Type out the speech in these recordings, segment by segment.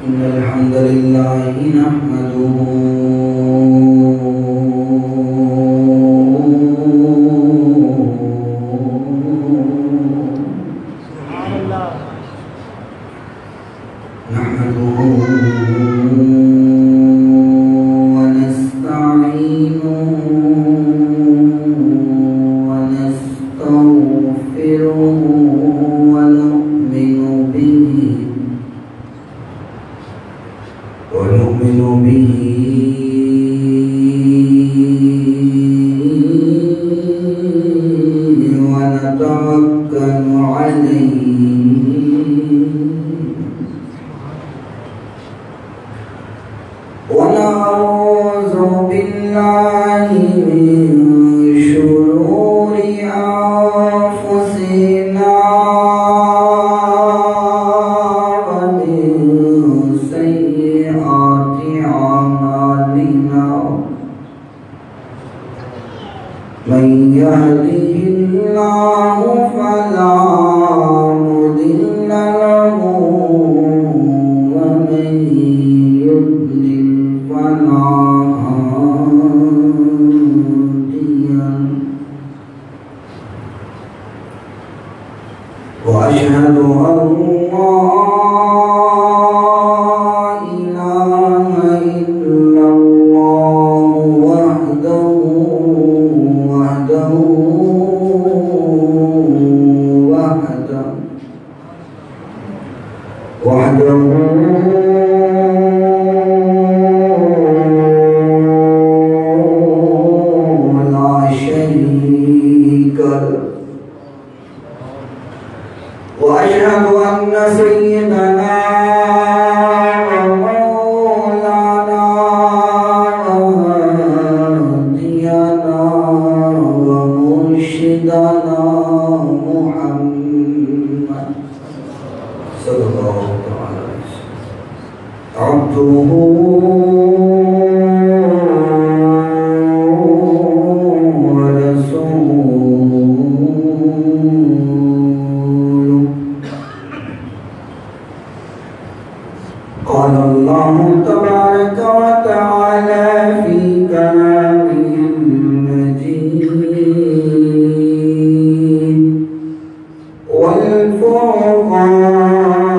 إن الحمد لله نحمده ونستعينه ونستغفره ونؤمن به ونتوكل عليه ونعوذ بالله من شرور أنفسنا من يهده الله فلا مضل له ومن يضلل فلا هادي له وأشهد أن لا إله إلا الله وحده لا شريك له وأشهد أن سيدنا ومولانا وهدينا ومرشدنا محمد صلى الله عليه وسلم عبده قال الله تبارك وتعالى في كلامه المجيد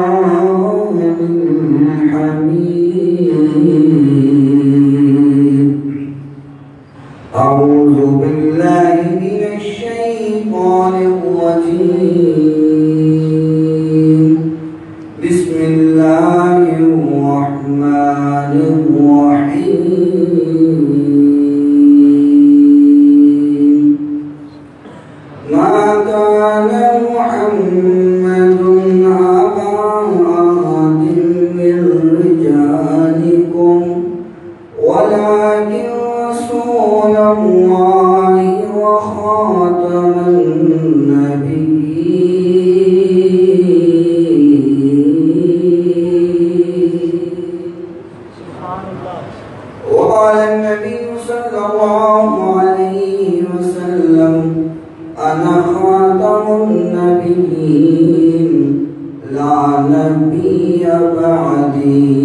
والفرقان الحميد أعوذ بالله من الشيطان الرجيم بسم الله الرحمن الرحيم ما كان محمد أبا أحد من رجالكم ولكن رسول الله وخاتم وقال النبي صلى الله عليه وسلم أنا خاتم النبيين لا نبي بعدي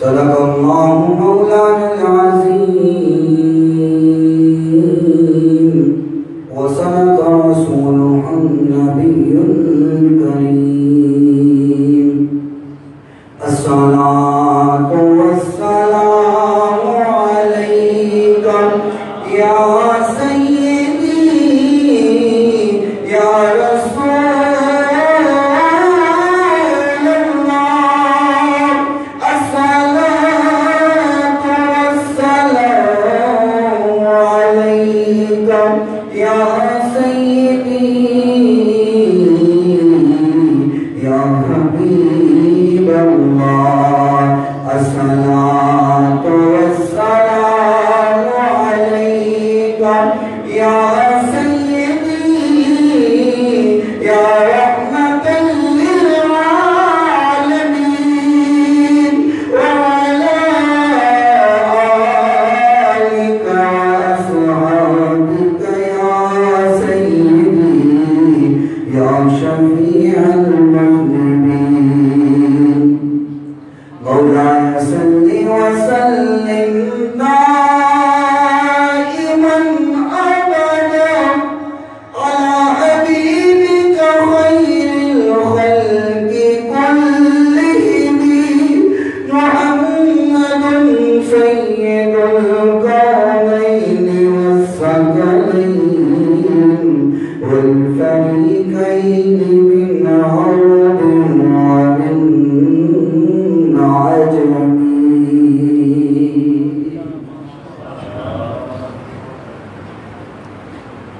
صدق الله مولانا العظيم وصدق رسوله النبي الكريم الصلاة والسلام عليك يا سيدي يا رسول الله الصلاة والسلام عليك يا سيدي والفريقين من عرب ومن عجم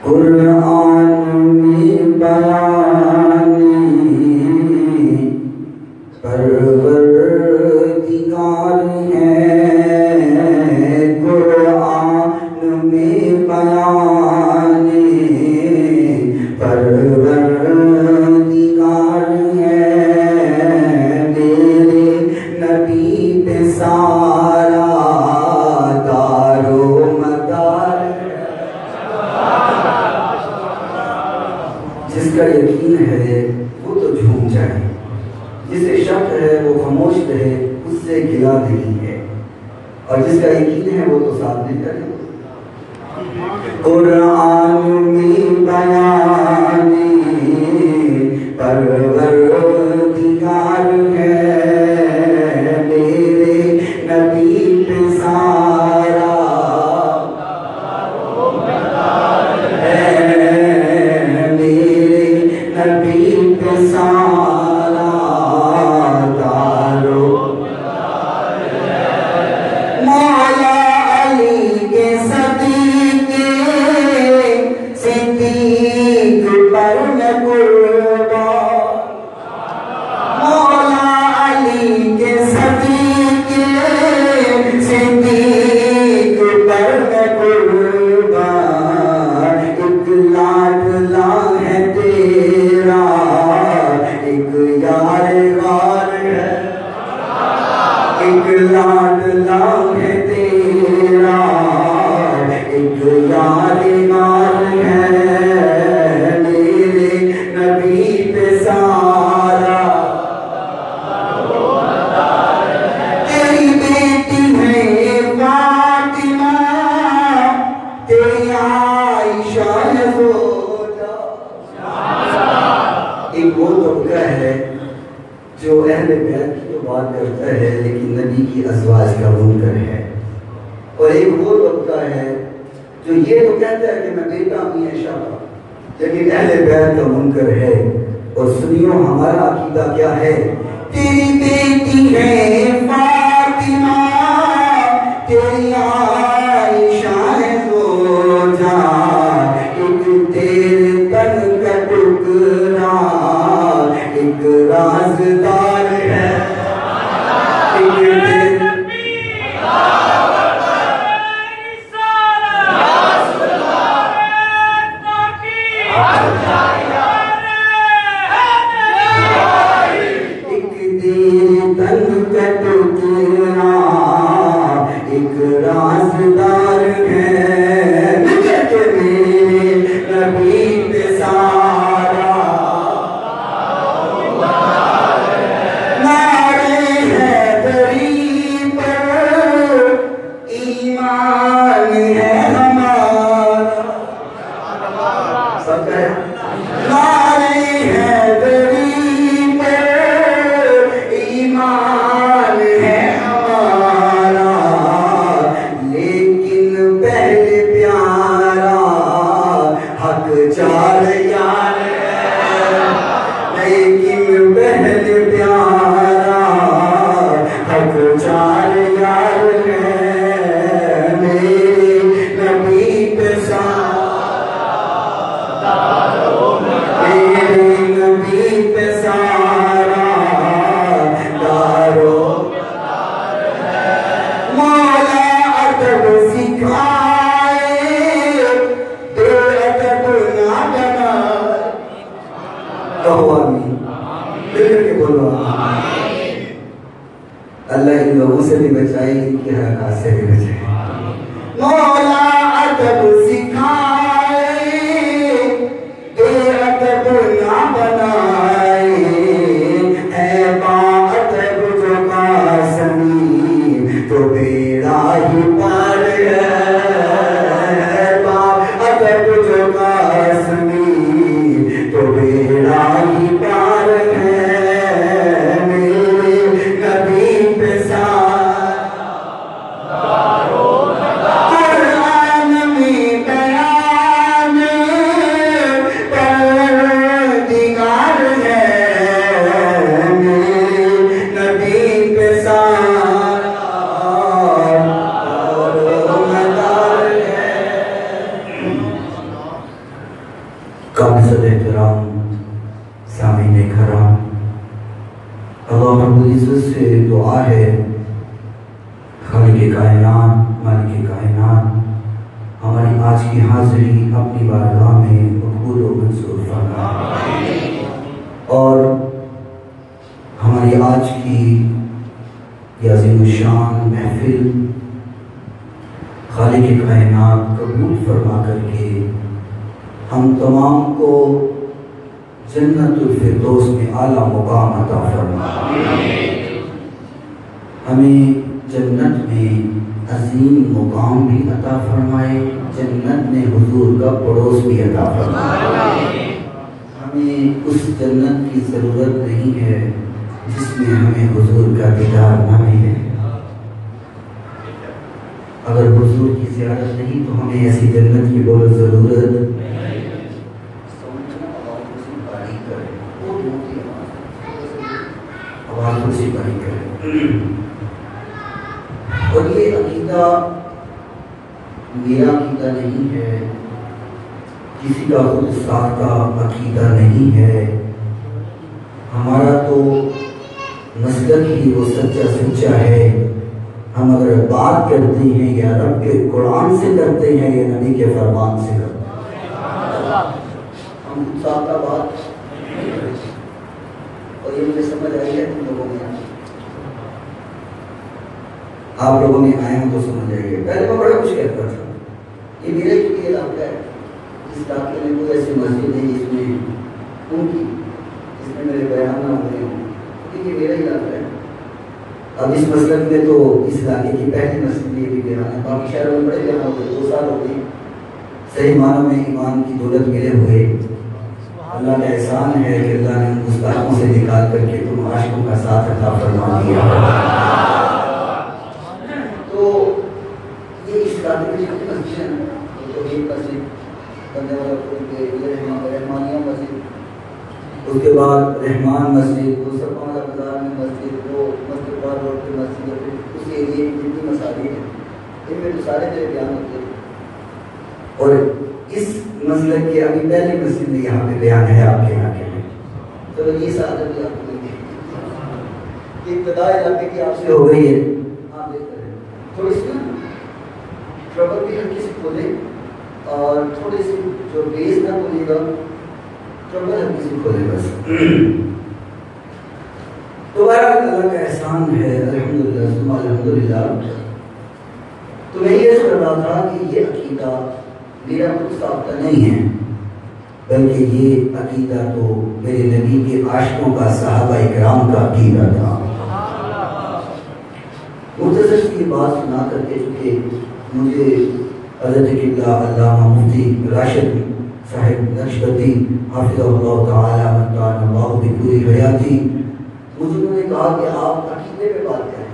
قرآن میں بیانی پروردگار ہے قرآن میں بیانی پروردگار ہے میرے نبی پہ سارا دارو مدار جس کا یقین ہے وہ تو جھوم جائے جسے شک ہے وہ خاموش رہے اس سے گلا نہیں ہے اور جس کا یقین ہے وہ تو ساتھ دے کرے قرآن میں بیانی پروردگار ہے میرے نبی پہ سارا ہے میرے نبی پہ سارا دارو مولا علی کے صدیقے صدیق پر میں قربان مولا علی کے صدیقے صدیق پر میں قربان ایک لاڈلا ہے تیرا ایک یار غار ہے ایک لاڈلا ہے تیرا ایک یار غار ہے میرے نبی پہ سارا تیری بیٹی ہے فاطمہ تیری عائشہ ہے زوجہ ایک وہ طبقہ ہے جو اہل بیت کی تو بات کرتا ہے لیکن نبی کی ازواج کا منکر ہے اور ایک وہ طبقہ ہے جو یہ تو کہتا ہے کہ میں بیٹا ہوں عائشہ کا لیکن اہل بیت کا منکر ہے اور سنیو ہمارا عقیدہ کیا ہے تیری بیٹی ہے فاطمہ تیری عائشہ ہے زوجہ ایک تیرے تن کا ٹکڑا ایک رازدار ہے ایک رازدار ہے میرے نبی پہ سارا نعرے حیدری پر ایمان ہے ہمارا سب ہے نعرے حیدری پر ایمان ہے ہمارا لیکن پہلے پیارا حق چار یار ہے لیکن پہلے پیارا حق چار یار ہے میرے نبی پہ سارا میرے نبی پہ سارا دارو مولا ادب سکھائے بے ادب نہ بنائے کہو آمین مل کر کے بولو آمین اللہ ان لوگوں سے بھی بچائے ان کی حرکات سے بھی بچائے مولا ادب سکھائے بے ادب نہ بنائے ہے با ادب جو قاسمی تو بیڑا ہی پار ہے با ادب جو قاسمی تو بیڑا ہی پار ہے میرے نبی پہ قرآن میں بیان احترام سامعین کرام، اللہ رب العزت سے دعا ہے خالق کائنات مالک کائنات ہماری آج کی حاضری اپنی بارگاہ میں مقبول و منظور فرمائے، اور ہماری آج کی یہ عظیم الشان محفل خالق کائنات قبول فرما کر کے ہم تمام کو جنت الفردوس میں اعلیٰ مقام عطا فرمائے، ہمیں جنت میں عظیم مقام بھی عطا فرمائے، جنت میں حضور کا پڑوس بھی عطا فرمائے۔ ہمیں اس جنت کی ضرورت نہیں ہے جس میں ہمیں حضور کا دیدار نہ ملے، اگر حضور کی زیارت نہیں تو ہمیں ایسی جنت کی بہت ضرورت اور یہ عقیدہ میرا عقیدہ نہیں ہے، کسی کا خود ساختہ عقیدہ نہیں ہے، ہمارا تو مسلک ہی وہ سچا ہے۔ ہم اگر بات کرتے ہیں یا رب کے قرآن سے کرتے ہیں یا نبی کے فرمان سے کرتے ہیں، ہم خود ساختہ بات، اور یہ مجھے سمجھ آئی ہے تم لوگوں میں، آپ لوگوں میں آئے ہوں تو سمجھ آئیے۔ پہلے میں بڑا کچھ کہتا تھا، یہ میرے لیے علاقہ ہے، اس علاقے میں کوئی ایسی مسجد نہیں جس میں ان کی جس میں میرے بیان نہ ہوئے ہوں، کیونکہ یہ میرا علاقہ ہے۔ اب اس مسلک میں تو اس علاقے کی پہلی مسجد یہ بھی بیان ہے، باقی شہروں میں بڑے بیان ہو گئے، 2 سال ہو گئے، صحیح معنوں میں ایمان کی دولت ملے ہوئے۔ اللہ کا احسان ہے کہ اللہ نے ان گستاخوں سے نکال کر کے تم عاشقوں کا ساتھ عطا فرما دیا۔ تو یہ اس علاقے میں جتنی مسجد ہیں تو ایک مسجد بننے والا رحمانیہ مسجد، اس کے بعد رحمان مسجد، وہ سب والا بازار میں مسجد، وہ مسجد بار روڈ پہ مسجد، اس ایریے کی جتنی مساجد ہیں ان میں تو سارے میرے بیان ہوتے ہیں، اور اس مسلک کی ابھی پہلی مسجد میں یہاں پہ بیان ہے آپ کے علاقے میں۔ تو یہ سعادت بھی آپ کو مل گئی، ابتدا علاقے کی آپ سے ہو گئی ہے، آپ دیکھ رہے ہیں تھوڑی سی نا ٹربل بھی ہلکی سی کھولے اور تھوڑی سی جو بیس نہ کھولے گا ٹربل ہلکی سی کھولے بس۔ تو اللہ کا احسان ہے، الحمدللہ ثم الحمدللہ۔ تو میں یہ کر رہا تھا کہ یہ عقیدہ میرا خود ساختہ نہیں ہے، بلکہ یہ عقیدہ تو میرے نبی کے عاشقوں کا، صحابہ اکرام کا عقیدہ تھا۔ مختصر کی بات سنا کر کے چونکہ مجھے حضرت قبلہ علامہ مفتی راشد صاحب نقشبندی حافظہ اللہ تعالی متعال اللہ بپوری حیاتی، مجھے انہوں نے کہا کہ آپ عقیدے پہ بات کریں،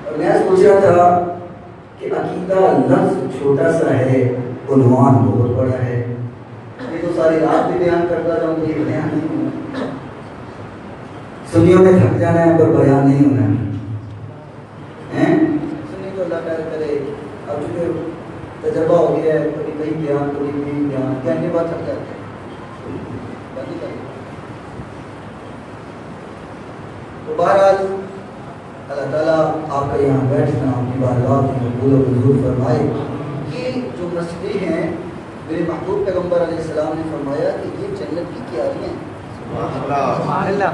اور میں سوچ رہا تھا کہ عقیدہ لفظ چھوٹا سا ہے، عنوان بہت بڑا ہے، یہ تو ساری رات بھی بیان کرتا رہا ہوں، یہ بیان نہیں ہونا، سنیوں میں تھک جانا ہے پر بیان نہیں ہونا ہے، سنی تو اللہ تعالیٰ کرے۔ اب چونکہ تجربہ ہو گیا ہے، کبھی کہیں بیان کبھی کہیں بیان کہنے بات تھک جاتے ہیں۔ تو بہرحال اللہ تعالیٰ آپ کا یہاں بیٹھنا اپنی بارگاہ کی مقبول و منظور فرمائے۔ یہ جو مسجدیں ہیں میرے محبوب پیغمبر علیہ السلام نے فرمایا کہ یہ جنت کی کیاریاں ہیں۔ سبحان اللہ،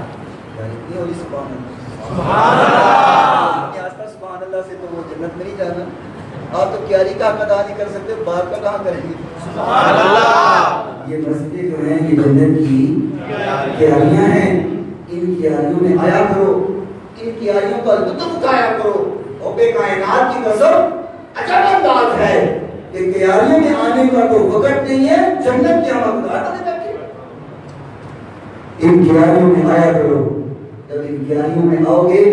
اتنی ہوئی سبحان اللہ، سبحان اللہ، آس پاس سبحان اللہ سے تو وہ جنت میں نہیں جانا، آپ تو کیاری کا حق ادا نہیں کر سکتے، باہر کا کہاں کریں گے؟ سبحان اللہ۔ یہ مسجدیں جو ہیں یہ جنت کی کیاریاں ہیں، ان کیاریوں میں آیا کرو، ان کیاریوں کا لطف اٹھایا کرو، اور بے کائنات کی قسم عجب انداز ہے کہ کیاریوں میں آنے کا تو وقت نہیں ہے، جنت کے ہم اقدار میں بیٹھے، ان کیاریوں میں آیا کرو، جب ان کیاریوں میں آؤ گے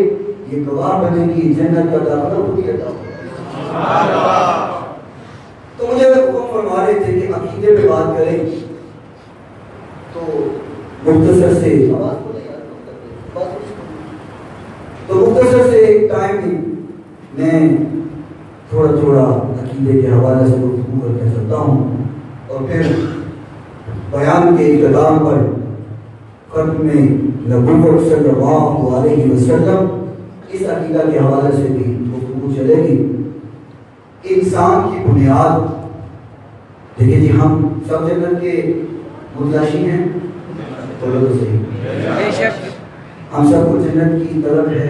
یہ گواہ بنے گی، جنت کا داخلہ خود ہی عطا ہوگا۔ تو مجھے حکم فرما رہے تھے کہ عقیدے پہ بات کریں، تو مختصر سے ٹائم میں تھوڑا عقیدے کے حوالے سے گفتگو کر کے چلتا ہوں، اور پھر بیان کے اختتام پر ختم نبوت صلی اللہ علیہ وسلم اس عقیدہ کے حوالے سے بھی گفتگو چلے گی. انسان کی بنیاد دیکھیں جی، ہم سب جنت کے متلاشی ہیں، بولو تو صحیح. ہم سب کو جنت کی طلب ہے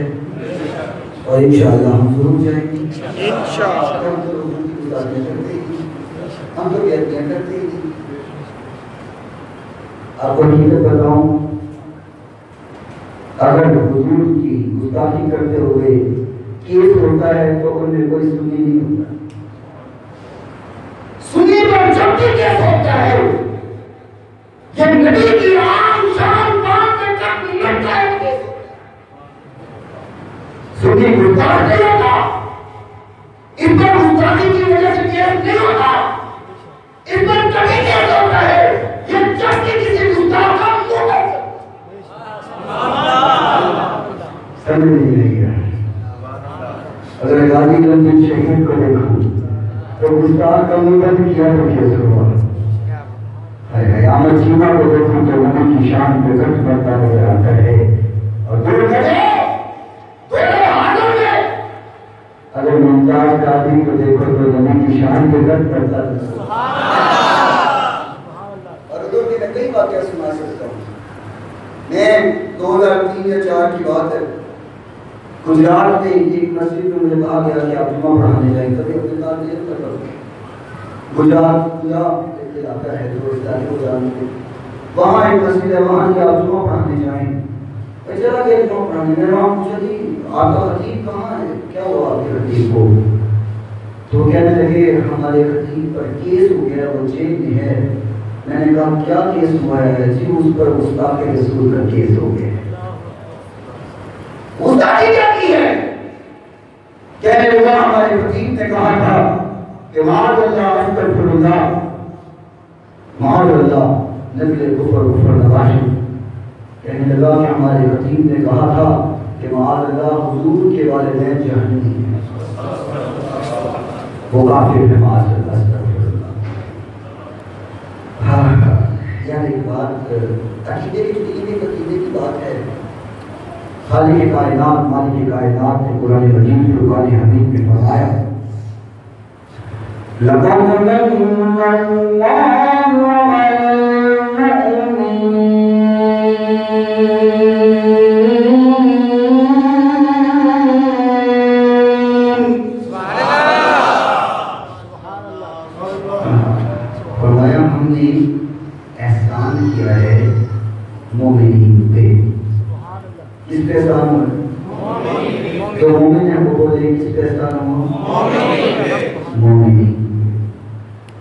اور انشاءاللہ ہم ضرور جائیں گے. ہم تو کہتے ہیں کرتے ہی. آپ کو حقیقت بتاؤں، اگر حضور کی گستاخی کرتے ہوئے کیس ہوتا ہے تو ان میں کوئی سنی نہیں ہوتا. سنی پر جب بھی کیس ہوتا ہے یہ نبی کی عام شان بات میں جب لگتا ہے سنی گستاخ نہیں ہوتا. اس پر گستاخی کی وجہ سے کیس نہیں ہوتا. اس پر کبھی کیس ہوتا ہے یہ جب کہ کسی گستاخ کا منہ ہے. سمجھ نہیں لگی ہے. اگر غازی گنج شہید کو دیکھوں تو گستاخ کا منہ بند کیا تو کیسے ہوا. احمد چیمہ کو دیکھوں تو نبی کی شان پہ گٹ بڑھتا نظر آتا ہے. اور اگر ممتاز قادری کو دیکھو تو نبی کی شان پہ گٹ بڑھتا نظر آتا ہے. اور حضور کی میں کئی واقعہ سنا سکتا ہوں. میں 2003 یا 2004 کی بات ہے، گجرات میں ایک مسجد میں مجھے کہا گیا کہ آپ جمعہ پڑھانے جائیں. کبھی اپنے ساتھ نہیں کرتا. گجرات ایک علاقہ ہے جو اس علاقے کو جانتے ہیں، وہاں ایک مسجد ہے، وہاں سے آپ جمعہ پڑھانے جائیں. میں چلا گیا جمعہ پڑھانے. میں وہاں پوچھا جی آپ کا خطیب کہاں ہے، کیا ہوا آپ کے خطیب کو؟ تو کہنے لگے ہمارے خطیب پر کیس ہو گیا، وہ جیل میں ہے. میں نے کہا کیا کیس ہوا ہے؟ جی اس پر گستاخ رسول کا کیس ہو گیا. گستاخی کیا کی ہے؟ کہنے لگا ہمارے خطیب نے کہا تھا کہ معاذ اللہ استغفر اللہ، معاذ اللہ نزل کفر کفر نواشی. کہنے لگا کہ ہمارے خطیب نے کہا تھا کہ معاذ اللہ حضور کے والدین جہنمی ہیں، وہ کافر ہے. معاذ اللہ استغفر اللہ. یار ایک بات عقیدے کی بات ہے. خالق کائنات مالک کائنات نے قرآن مجید فرقان حمید میں فرمایا لَقَدْ مَنَّ اللَّهُ عَلَى الْمُؤْمِنِينَ فرمایا ہم نے احسان کیا ہے مومنین پہ. کس پہ احسان ہوا؟ جو مومن ہے وہ بولے کس پہ احسان ہوا؟ مومنین.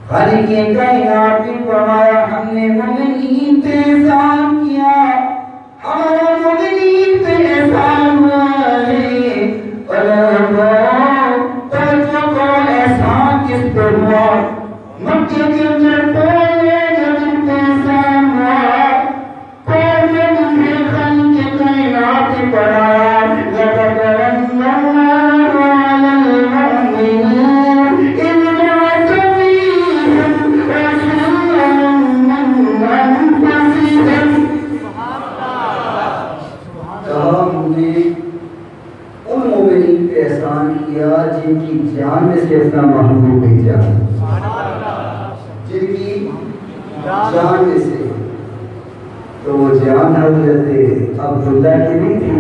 خالق کائنات نے فرمایا ہم نے مومنین پہ احسان کیا، ہمارا مومنین پہ احسان ہوا ہے. توجہ کرو احسان کس پہ ہوا؟ مکے کے اندر پہلے جب احسان ہوا پہلے دوسرے خالق کائنات نے بنایا لَقَدْ مَنَّ اللَّهُ عَلَى الْمُؤْمِنِينَ إِذْ بَعَثَ فِيهِمْ رَسُولًا مِّنْ أَنفُسِهِمْ. کہا ہم نے ان مومنین پہ احسان کیا جن کی جان میں سے اپنا محبوب بھیجا، جن کی جان میں سے. تو وہ جان حضرت عبداللہ کی نہیں تھی،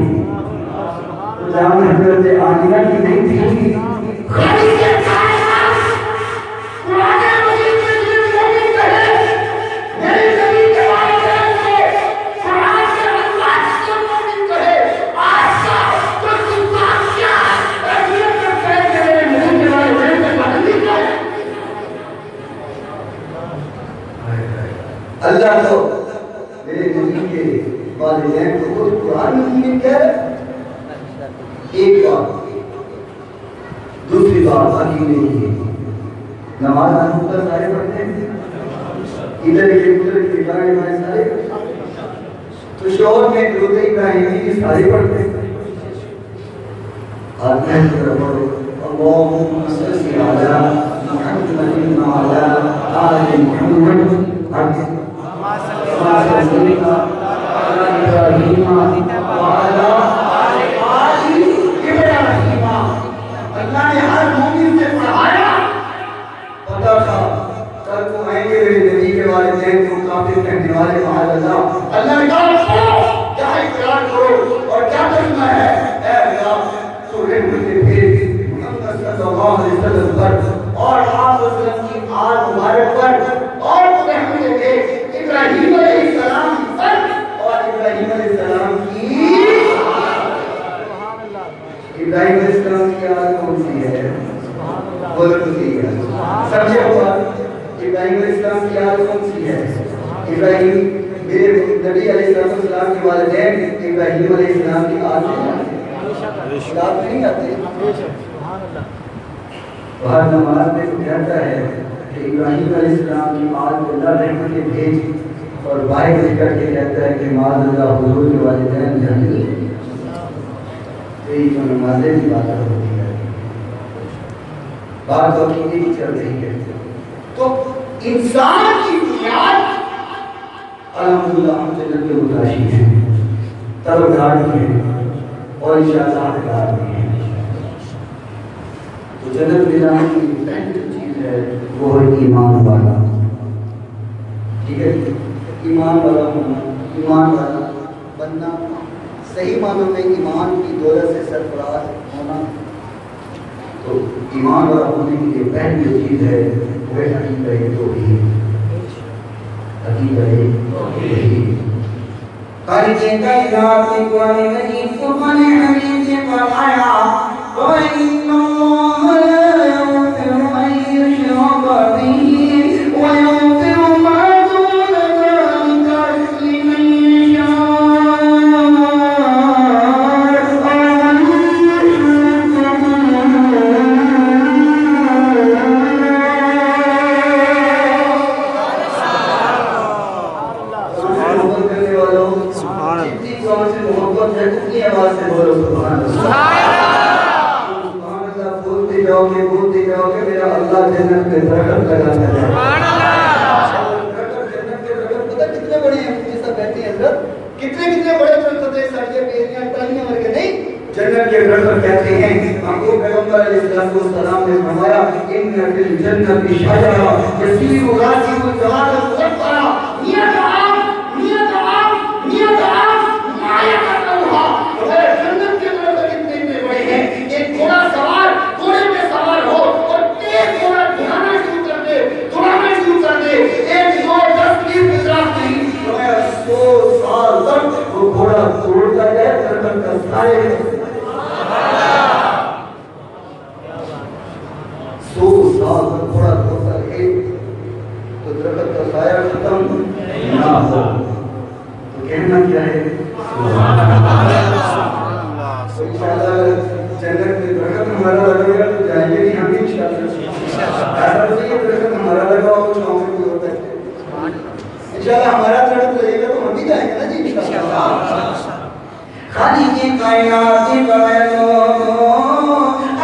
جان حضرت آمنہ کی نہیں تھی. اللہ تو میرے نبی کے والدین کو خود قرآن میں کہہ رہے. ایک بات. دوسری بات عقیدے کی، نماز ادھر سارے پڑھتے ہیں، ادھر کے ادھر کے بائیں بائیں سارے. تو شوہر میں درود ابراہیمی سارے پڑھتے ہیں. آدمی اللہم صلی علی محمد وعلی آل محمد. صلینا علی ابراہیم وعلی آل ابراہیم. اللہ نے ہر مومن سے پڑھایا. پتہ تھا کل کو آئیں گے میرے نبی کے والدین کو کافر کہنے والے معاذ اللہ. اللہ نے کہا پڑھو کیا اقرار کرو اور کیا کرنا ہے. اے اللہ تو رحمت بھیج محمد صلی اللہ علیہ وسلم پر اور آپ وسلم کی آل مبارک پر اور رحمت بھیج ابراہیم علیہ السلام پر اور ابراہیم علیہ السلام کی ابراہیم علیہ السلام کی آل کون سی ہے؟ بولو تو ٹھیک ہے سمجھے ہوا. ابراہیم علیہ السلام کی آل کون سی ہے؟ ابراہیم میرے نبی علیہ السلام کے والدین ابراہیم علیہ السلام کی آل ہے. یاد نہیں آتے ہر نماز میں تو کہتا ہے کہ ابراہیم علیہ السلام کی آل کو اللہ رحمت بھیج اور بائیں لکھ کر کے کہتا ہے کہ معاذ اللہ حضور کے والدین جہنمی. یہی تو نمازیں بھی بات ہوتی ہے بات تو کی چل رہی ہے. تو انسان کی بنیاد الحمدللہ ہم جنت کے متعاشی ہیں طلبگار بھی ہیں اور انشاءاللہ حقدار بھی ہیں. تو جنت میں جانے کی پہلی چیز ہے وہ ہے ایمان والا. ٹھیک ہے ایمان والا ہونا. ایمان والا بننا صحیح معنوں میں ایمان کی دولت سے سرفراز ہونا. تو ایمان والا ہونے کی یہ پہلی چیز ہے وہ ہے عقیدہ توحید. عقیدہ توحید خالق کائنات کے قرآن مجید فرقان حمید سے فرمایا وَإِنَّ اللَّهَ لَا يَغْفِرُ أَن يُشْرَكَ بِهِ وَيَغْفِرُ مَا دُونَ ذَلِكَ لِمَن يَشَاءُ بولتے جاؤ کہ میرا اللہ جنت میں درخت لگانا ہے. جنت کے درخت پتہ کتنے بڑے ہیں جیسا کہتے ہیں حضرت کتنے بڑے درخت ہیں سڑکیں بیریاں ٹالیاں مر کے نہیں. جنت کے درخت کہتے ہیں حضور پیغمبر علیہ السلام نے فرمایا ان فی الجنت شجرہ یسیر غاسق الجوار المزفرہ نیت عام ما یقرؤھا. جنت کے درخت کتنے بڑے ہیں. ایک گھوڑا سوار گھوڑے پہ سوار ہو اور تیز گھوڑا دھیانا شروع کر دے دوڑانا شروع کر دے 110 کی گزراف نہیں 100 سال تک وہ گھوڑا دوڑتا جائے درخت کا سائے 100 سال تک گھوڑا دوڑتا رہے تو درخت کا سایہ ختم نہ ہو. تو کہنا کیا ہے انشاءاللہ جنت میں درخت ہمارا لگے گا تو جائیں گے نہیں ہم انشاءاللہ. ایسا تو یہ درخت ہمارا لگا ہو چھاؤں میں بھی ہوتا ہے انشاءاللہ ہمارا درخت لگے گا تو ہم بھی جائیں گے نا جی انشاءاللہ. خالق کائنات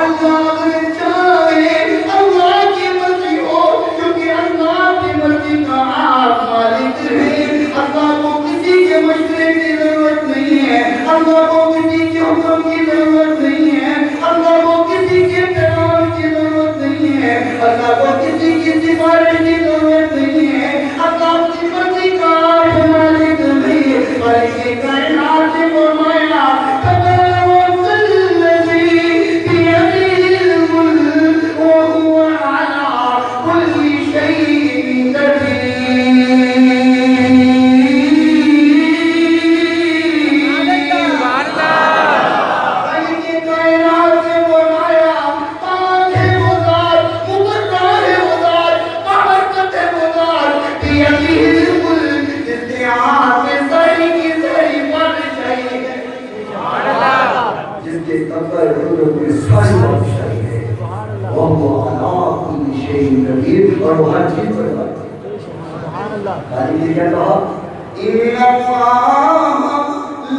اللہ چاہے اللہ کی مرضی ہو کیونکہ اللہ کی مرضی کا آپ مالک ہیں. اللہ کو کسی کے مشورے کی ضرورت نہیں ہے. اللہ کو کسی کے حکم کی ضرورت نہیں ہے. اللہ کو کسی کے پیغام کی ضرورت نہیں ہے. اللہ کو کسی کی سفارش کی ضرورت نہیں ہے. اللہ کی مرضی کا آپ مالک نہیں. خالق کائنات نے فرمایا تبارک الذی بیدہ الملک وہو علی کل شیء قدیر. اور وہ ہر چیز پر تعلیم نے کیا کہا ان اللہ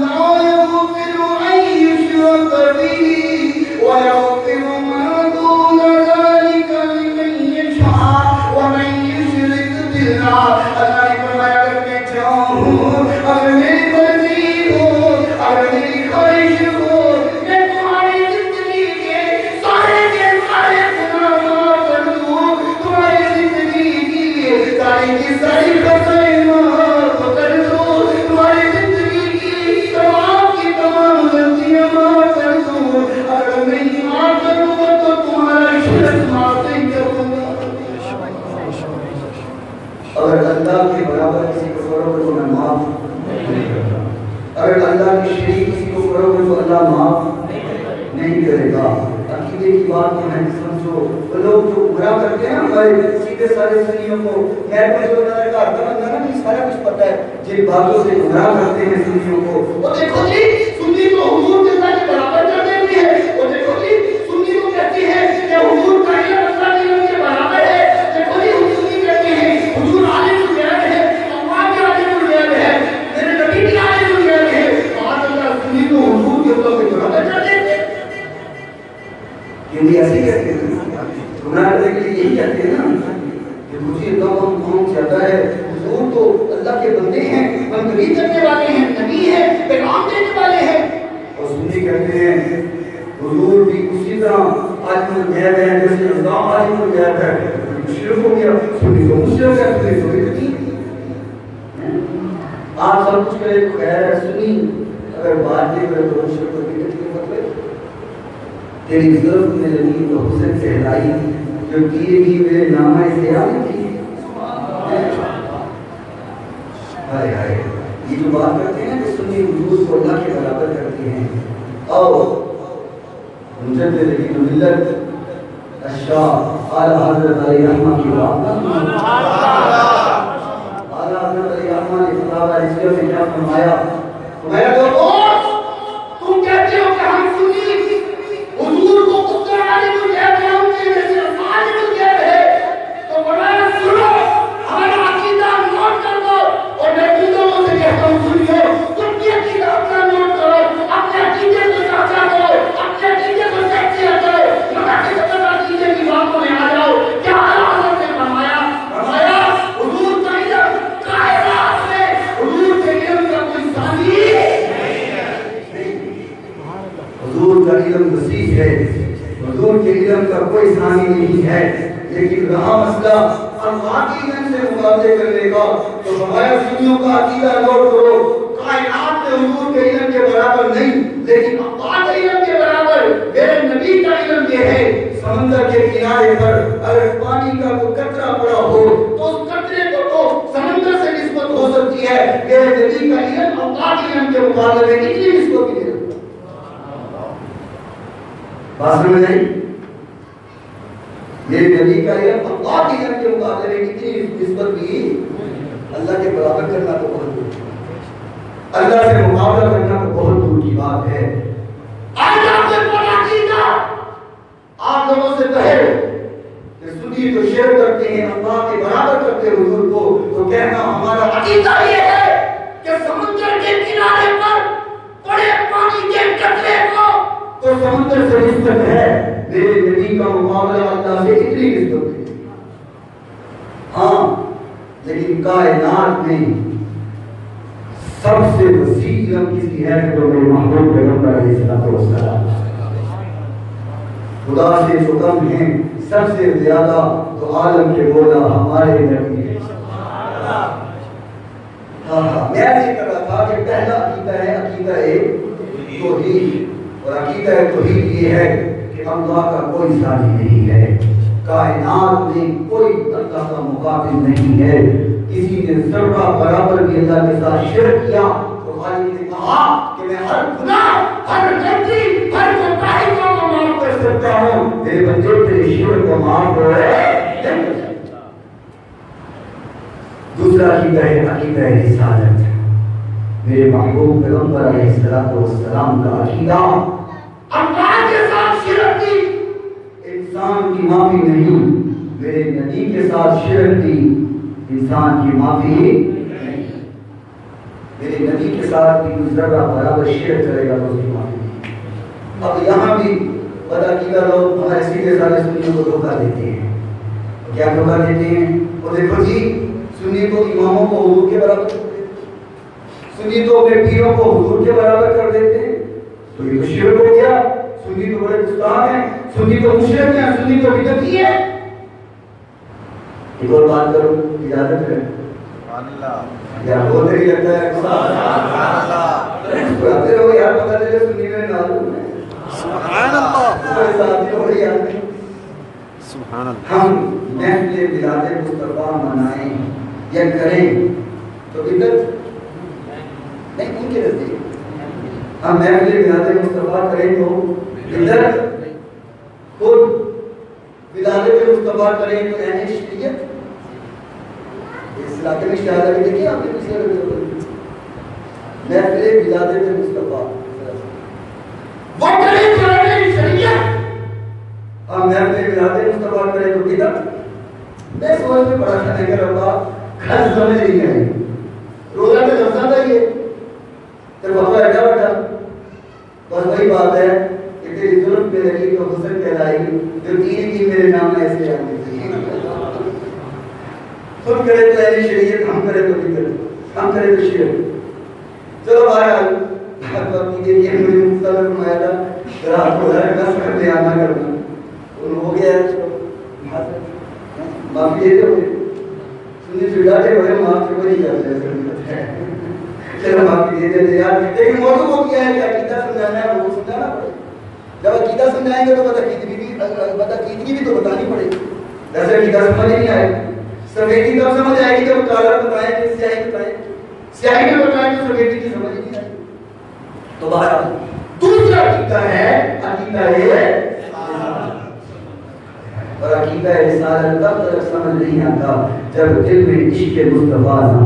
لا یغفر ان یشرک به ویغفر ما دون ذلك لمن یشاء ومن یشرک باللہ. اللہ نے فرمایا اگر میں چاہوں اللہ معاف نہیں کرے گا۔ عقیدے کی بات کو ہے سمجھو، وہ لوگ جو برا کرتے ہیں ہمارے سیدھے سارے سنیوں کو، میں جو نظر کا آتا بندہ نا کہ سارا کچھ پتہ ہے، جن باتوں سے گمراہ کرتے ہیں سنیوں کو، وہ دیکھو جی سنی تو حضور کے ساتھ برابر کر دیتی ہے، وہ دیکھو جی سنی تو کہتی ہے کہ حضور کا علم اللہ کے علم کے برابر ہے، دیکھو جی سنی کہتی ہے حضور عالم الغیب ہے، اللہ کے عالم الغیب ہے، میرے نبی کے عالم الغیب ہے، اور اللہ سنی تو حضور کے علم کے برابر کر دیتی ہے۔ یہ ایسے کہتے ہیں گمراہ کرنے کے لیے یہی کہتے ہیں نا کہ مجھے اللہ کون چاہتا ہے، حضور تو اللہ کے بندے ہیں، بندگی کرنے والے ہیں، نبی ہیں، پیغام دینے والے ہیں، اور سنی کہتے ہیں حضور بھی اسی طرح عالم الغیب ہے جیسے اللہ عالم الغیب ہے، مشرک ہو گیا، سنی تو مشرک ہے، سنی تو بدعتی ہے۔ آپ سب کچھ کرے تو خیر ہے، سنی اگر بات نہیں کرے تو مشرک اور بدعتی کا مطلب تیری ضرورت میں لگی تو حسن کہلائی، جو کیے گی میرے نامہ سیاہ تھی۔ ہائے ہائے، یہ جو بات کرتے ہیں کہ سنی حضور کو اللہ کے برابر کرتے ہیں، اور مجدد دین ملت الشاہ اعلیٰ حضرت علی رحمہ کی بات اعلیٰ حضرت علی رحمہ نے خطابہ رسالہ میں کیا فرمایا؟ فرمایا تم کہتے ہو کہ ہم سنی حضور کو قطع عالم الغیب ہے، ان کے جیسے عالم الغیب ہے، تو بڑا سنو ہمارا عقیدہ نوٹ کر دو، اور میں دوسروں سے کہتا ہوں سنیو تم بھی عقیدہ اپنا نوٹ کرو، اپنے عقیدے کو ساتھا کرو، اپنے عقیدے کو سیکھیا کرو، مگر کہ سب عقیدے کی باتوں میں آ جاؤ۔ کیا حضرت نے فرمایا حضور کا علم کائنات میں حضور کے علم کا کوئی ثانی حضور کا علم وسیع ہے، حضور کے علم کا کوئی ثانی نہیں ہے، لیکن رہا مسئلہ اللہ کے علم سے مقابلے کرنے کا، تو ہمارے سنیوں کا عقیدہ نوٹ کرو، کائنات میں حضور کے علم کے برابر نہیں، لیکن اللہ کے علم کے برابر میرے نبی کا علم یہ ہے۔ سمندر کے کنارے پر اگر پانی کا کوئی قطرہ پڑا ہو تو اس قطرے کو تو سمندر سے نسبت ہو سکتی ہے، میرے نبی کا علم اللہ کے علم کے مقابلے میں کتنی نسبت کی ہے؟ بات سمجھ آئی؟ میرے نبی کا علم اللہ کے علم کے مقابلے میں کتنی نسبت کی؟ اللہ کے برابر کرنا تو بہت دور، اللہ سے مقابلہ کرنا تو بہت دور کی بات ہے۔ آج آپ سے بڑا عقیدہ آپ لوگوں سے کہے کہ سنی تو شیئر کرتے ہیں اللہ کے برابر کرتے ہیں حضور کو، تو کہنا ہمارا عقیدہ یہ ہے کہ سمندر کے کنارے پر بڑے پانی کے قطرے کو تو سمندر سے نسبت ہے، میرے نبی کا مقابلہ اللہ سے اتنی نسبت ہے۔ ہاں لیکن کائنات میں سب سے وسیع علم کسی ہے کہ جو میرے محبوب پیغمبر علیہ السلام خدا سے جو کم ہیں سب سے زیادہ تو عالم کے مولا ہمارے نبی ہیں۔ میں یہ کر رہا تھا کہ پہلا عقیدہ ہے عقیدہ توحید، اور عقیدہ توحید یہ ہے کہ اللہ کا کوئی ثانی نہیں ہے، کائنات میں کوئی اللہ کا مقابل نہیں ہے، کسی نے ذرہ برابر بھی اللہ کے ساتھ شرک کیا تو خالق نے کہا کہ میں ہر گناہ، ہر غلطی، ہر کوتاہی کو معاف کر سکتا ہوں، میرے بندے تیرے شرک کو معاف ہوئے۔ دوسرا عقیدہ ہے عقیدہ رسالت، میرے محبوب پیغمبر علیہ السلام کا عقیدہ اللہ کے ساتھ شرک کی انسان کی معافی نہیں، میرے نبی کے ساتھ شرک کی انسان کی معافی نہیں، میرے نبی کے ساتھ بھی کوئی ذرہ برابر شرک کرے گا تو اس کی معافی نہیں۔ اب یہاں بھی پتہ کیا لوگ ہمارے سیدھے سارے سنیوں کو دھوکہ دیتے ہیں، کیا دھوکہ دیتے ہیں؟ وہ دیکھو جی سنی تو اماموں کو حضور کے برابر کر دیتے ہیں، سنی تو اپنے پیروں کو حضور کے برابر کر دیتے ہیں، تو یہ تو شرک ہو گیا، سنی تو بڑے گستاخ ہیں، سنی تو مشرک ہیں، سنی تو بدعتی ہے۔ ایک اور بات کروں اجازت ہے؟ یا بہت ہی لگتا ہے آتے رہو یار، پتہ چلے سنی میں معلوم ہے۔ سبحان اللہ، سبحان اللہ۔ ہم محفل میلاد مصطفیٰ منائیں یا کریں تو بدعت نہیں، ان کے نزدیک ہم محفل ولادت مصطفیٰ کریں تو بدعت، خود ولادت مصطفیٰ کریں تو عین شریعت. اس علاقے میں اشتہار بھی دیکھیے آپ نے کسی محفل ولادت مصطفیٰ وہ کریں تو عین شریعت، ہم محفل ولادت مصطفیٰ کریں تو بدعت. میں سوچ میں بڑا کھانے کا ربا گھر سمجھ نہیں آئی. روزہ میں لفظہ تھا یہ تو بابا ایڈا بٹا بس وہی بات ہے کہ تیری ظلم پہ لگی تو حسن کہلائے گی، جو تین کی میرے نام ایسے آنے تھی. خود کرے تو اہل شریعت، ہم کرے تو بدعت، ہم کرے تو شرک. چلو بہرحال وقت کے لیے مجھے مفتہ میں فرمایا تھا رات کو ذرا کس کر لے آنا کرنا اور ہو گیا. معافی دے دو سنی سویڈا تھے بڑے معاف سے کوئی نہیں کرتے ہیں. چلو معافی دے دیتے یار. لیکن موضوع وہ کیا ہے کہ عقیدہ سمجھانا ہے وہ سمجھانا پڑے. جب عقیدہ سمجھائیں گے تو بدعقیدگی بھی تو بتانی پڑے گی. جیسے عقیدہ سمجھ نہیں آئے سفیدی کب سمجھ آئے گی جب کالا بتائیں کہ سیاہی بتائیں، سیاہی میں بتائیں تو سفیدی کی سمجھ نہیں آئے. تو بہرحال دوسرا عقیدہ ہے عقیدہ ہے اور عقیدہ رسالت تب تک سمجھ نہیں آتا جب دل میں عشق مصطفیٰ نہ ہو.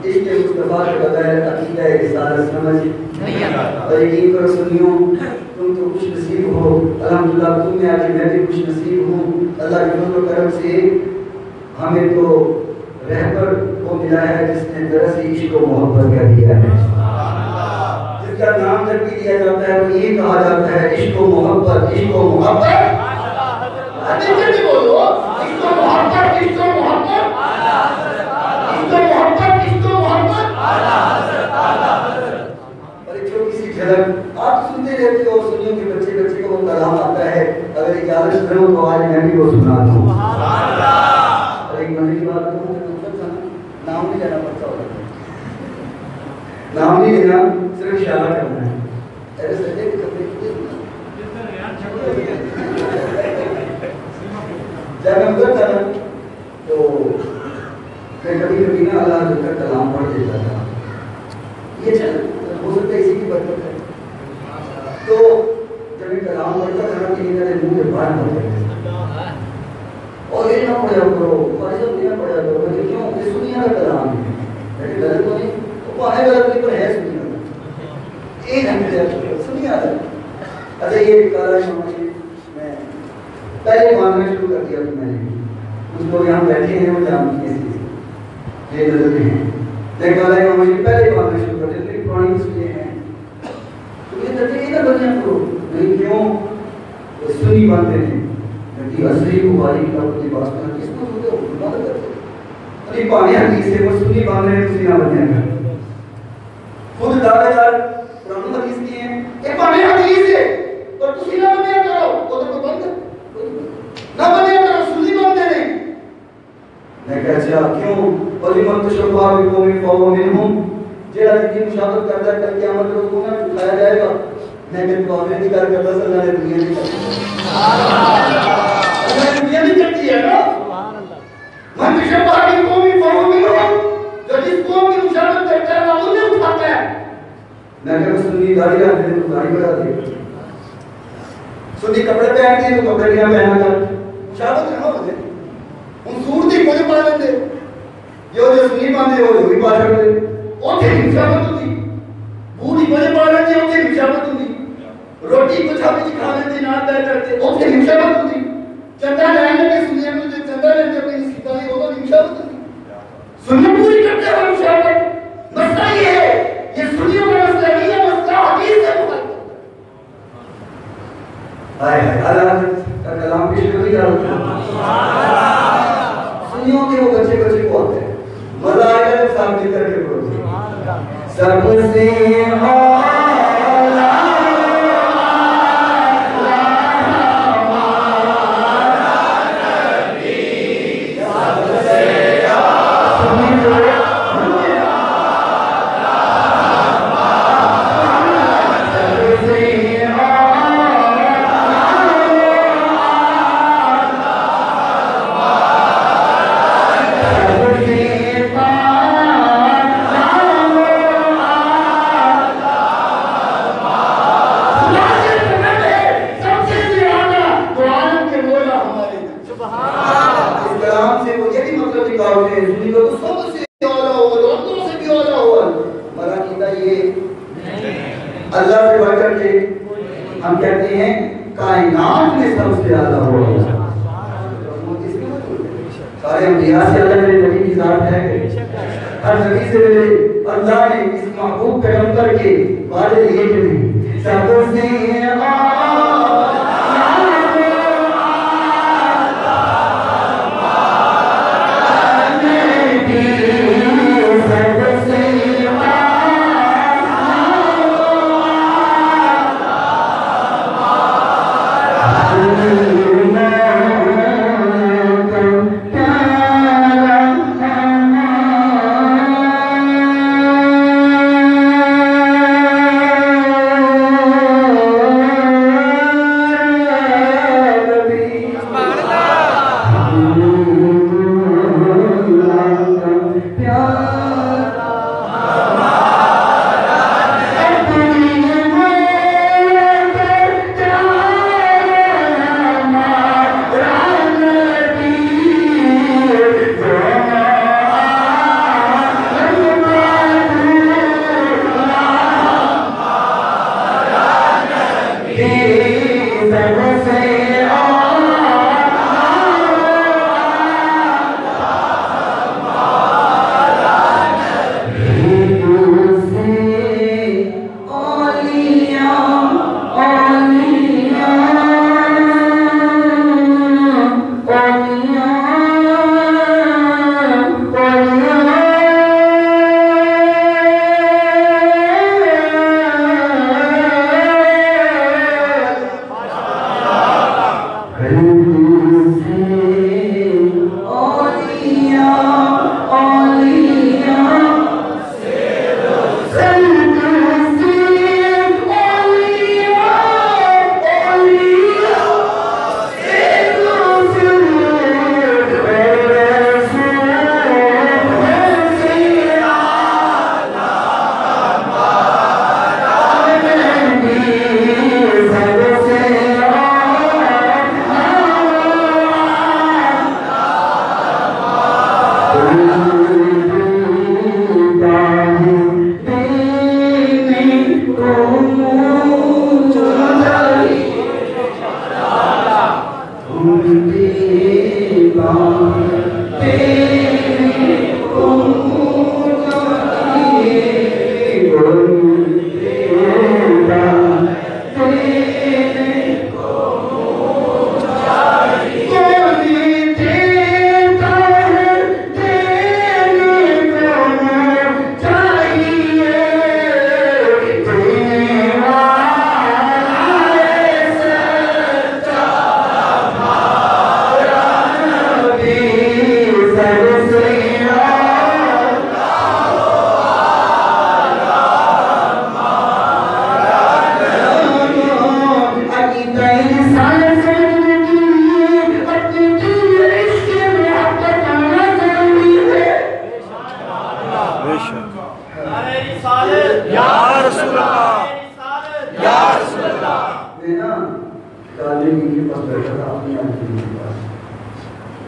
عشق مصطفیٰ کے بغیر عقیدہ رسالت سمجھ نہیں آتا. اور یقین کرو سنیوں تم تو خوش نصیب ہو الحمدللہ، تم میں آج میں بھی خوش نصیب ہوں. اللہ کے فضل و کرم سے ہمیں تو رہبر وہ ملا ہے جس نے درس عشق و محبت کر دیا ہے. جس کا نام جب بھی لیا جاتا ہے تو یہ کہا جاتا ہے عشق و محبت، عشق و محبت. نہیں بولو عشق و محبت، عشق و محبت، عشق و محبت، عشق و محبت. اور ایک چھوٹی سی جھلک آپ سنتے رہتے ہو، سنیوں کے بچے بچے کو وہ کلام آتا ہے. اگر اجازت کرو تو آج میں بھی وہ سنا دوں. اور ایک مزے کی بات کروں نام نہیں لینا پڑتا ہوگا، نام نہیں لینا صرف اشارہ کرنا ہے. جب میں ادھر تھا نا تو میں کبھی کبھی نا اللہ حضرت کا کلام پڑھ دیتا تھا. یہ چل ہو سکتا ہے اسی کی برکت ہے. تو جب میں کلام پڑھتا تھا نا کہ میرے منہ کے باہر بڑھ گئے اور یہ نہ پڑھا کرو ہمارے سب نہیں پڑھا کرو. میں کیوں یہ سنیا کا کلام ہے لیکن غلط تو نہیں وہ آنے غلط نہیں پر ہے سنیا ایک گھنٹے سنیا ہے. اچھا یہ کالا امام شریف میں پہلے مانگنا شروع کر دیا تو میں نے کچھ لوگ یہاں بیٹھے ہیں وہ جانتے ہیں یہ نظر میں ہیں. میں کالا امام شریف پہلے مانگنا شروع کر دیا لیکن پرانی سنیے ہیں تو یہ درجے ادھر بنیا کرو نہیں کیوں سنی بنتے ہیں کہ اصلی بخاری کا کوئی بات کرنا کس کو سنتے ہو عبادت کرتے ہو. نہیں پانی حدیث سے وہ سنی باندھ رہے ہیں تو سینہ بنیا کر خود دعوے دار قرآن حدیث کی ہیں یہ پانی حدیث ہے اور تو سینہ بنیا کرو وہ تو بند نہ بنیا کرو سنی باندھے نہیں. میں کہا اچھا کیوں ولیمت تشبہ بقوم فہو منہم جیڑا کی مشابہت کرتا ہے کل قیامت روز کو نہ اٹھایا جائے گا. میں کہ تو آخری ذکر کرتا صلی اللہ علیہ دنیا نہیں کرتی اللہ دنیا نہیں کرتی ہے نا. من تشبہ بقوم فہو منہم جو جس قوم کی مشابہت کرتا ہے وہ انہیں اٹھاتا ہے. میں کہ سنی داڑھی رکھ دے تو داڑھی بڑھا دے، سنی کپڑے پہن دیے تو کپڑے نہیں پہنا کر مشابہت کرنا ہوتے ان صورتی کوئی پڑھ لیتے جو سنی باندھے ہو جو بھی پڑھ سکتے اوتھے مشابہت ہوتی. بوڑھی کوئی پڑھ لیتے اوتھے مشابہت ہوتی. روٹی کو چھاپی جی کھا لیتے نات دائر کرتے اوتھے مشابہت ہوتی. چندہ لینے کے سنیے میں جو چندہ لیتے اپنی سکھائی ہوگا مشابہت ہوتی. سنی پوری کرتے ہو مشابہت. مسئلہ یہ ہے یہ سنیوں کا مسئلہ نہیں ہے مسئلہ حدیث سے مخالف ہوتا ہے. اللہ کا کلام پیش کری جا رہا سنیوں کے وہ بچے بچے کو آتے ہیں مزہ آئے گا جب سامنے کر کے پڑھو سب سے بڑھ کر کے ہم کہتے ہیں کائنات میں سب سے زیادہ ہو سارے انبیاء سے اللہ میرے نبی کی ذات ہے ہر نبی سے میرے اللہ نے اس محبوب پیغمبر کے بارے یہ کہ سب سے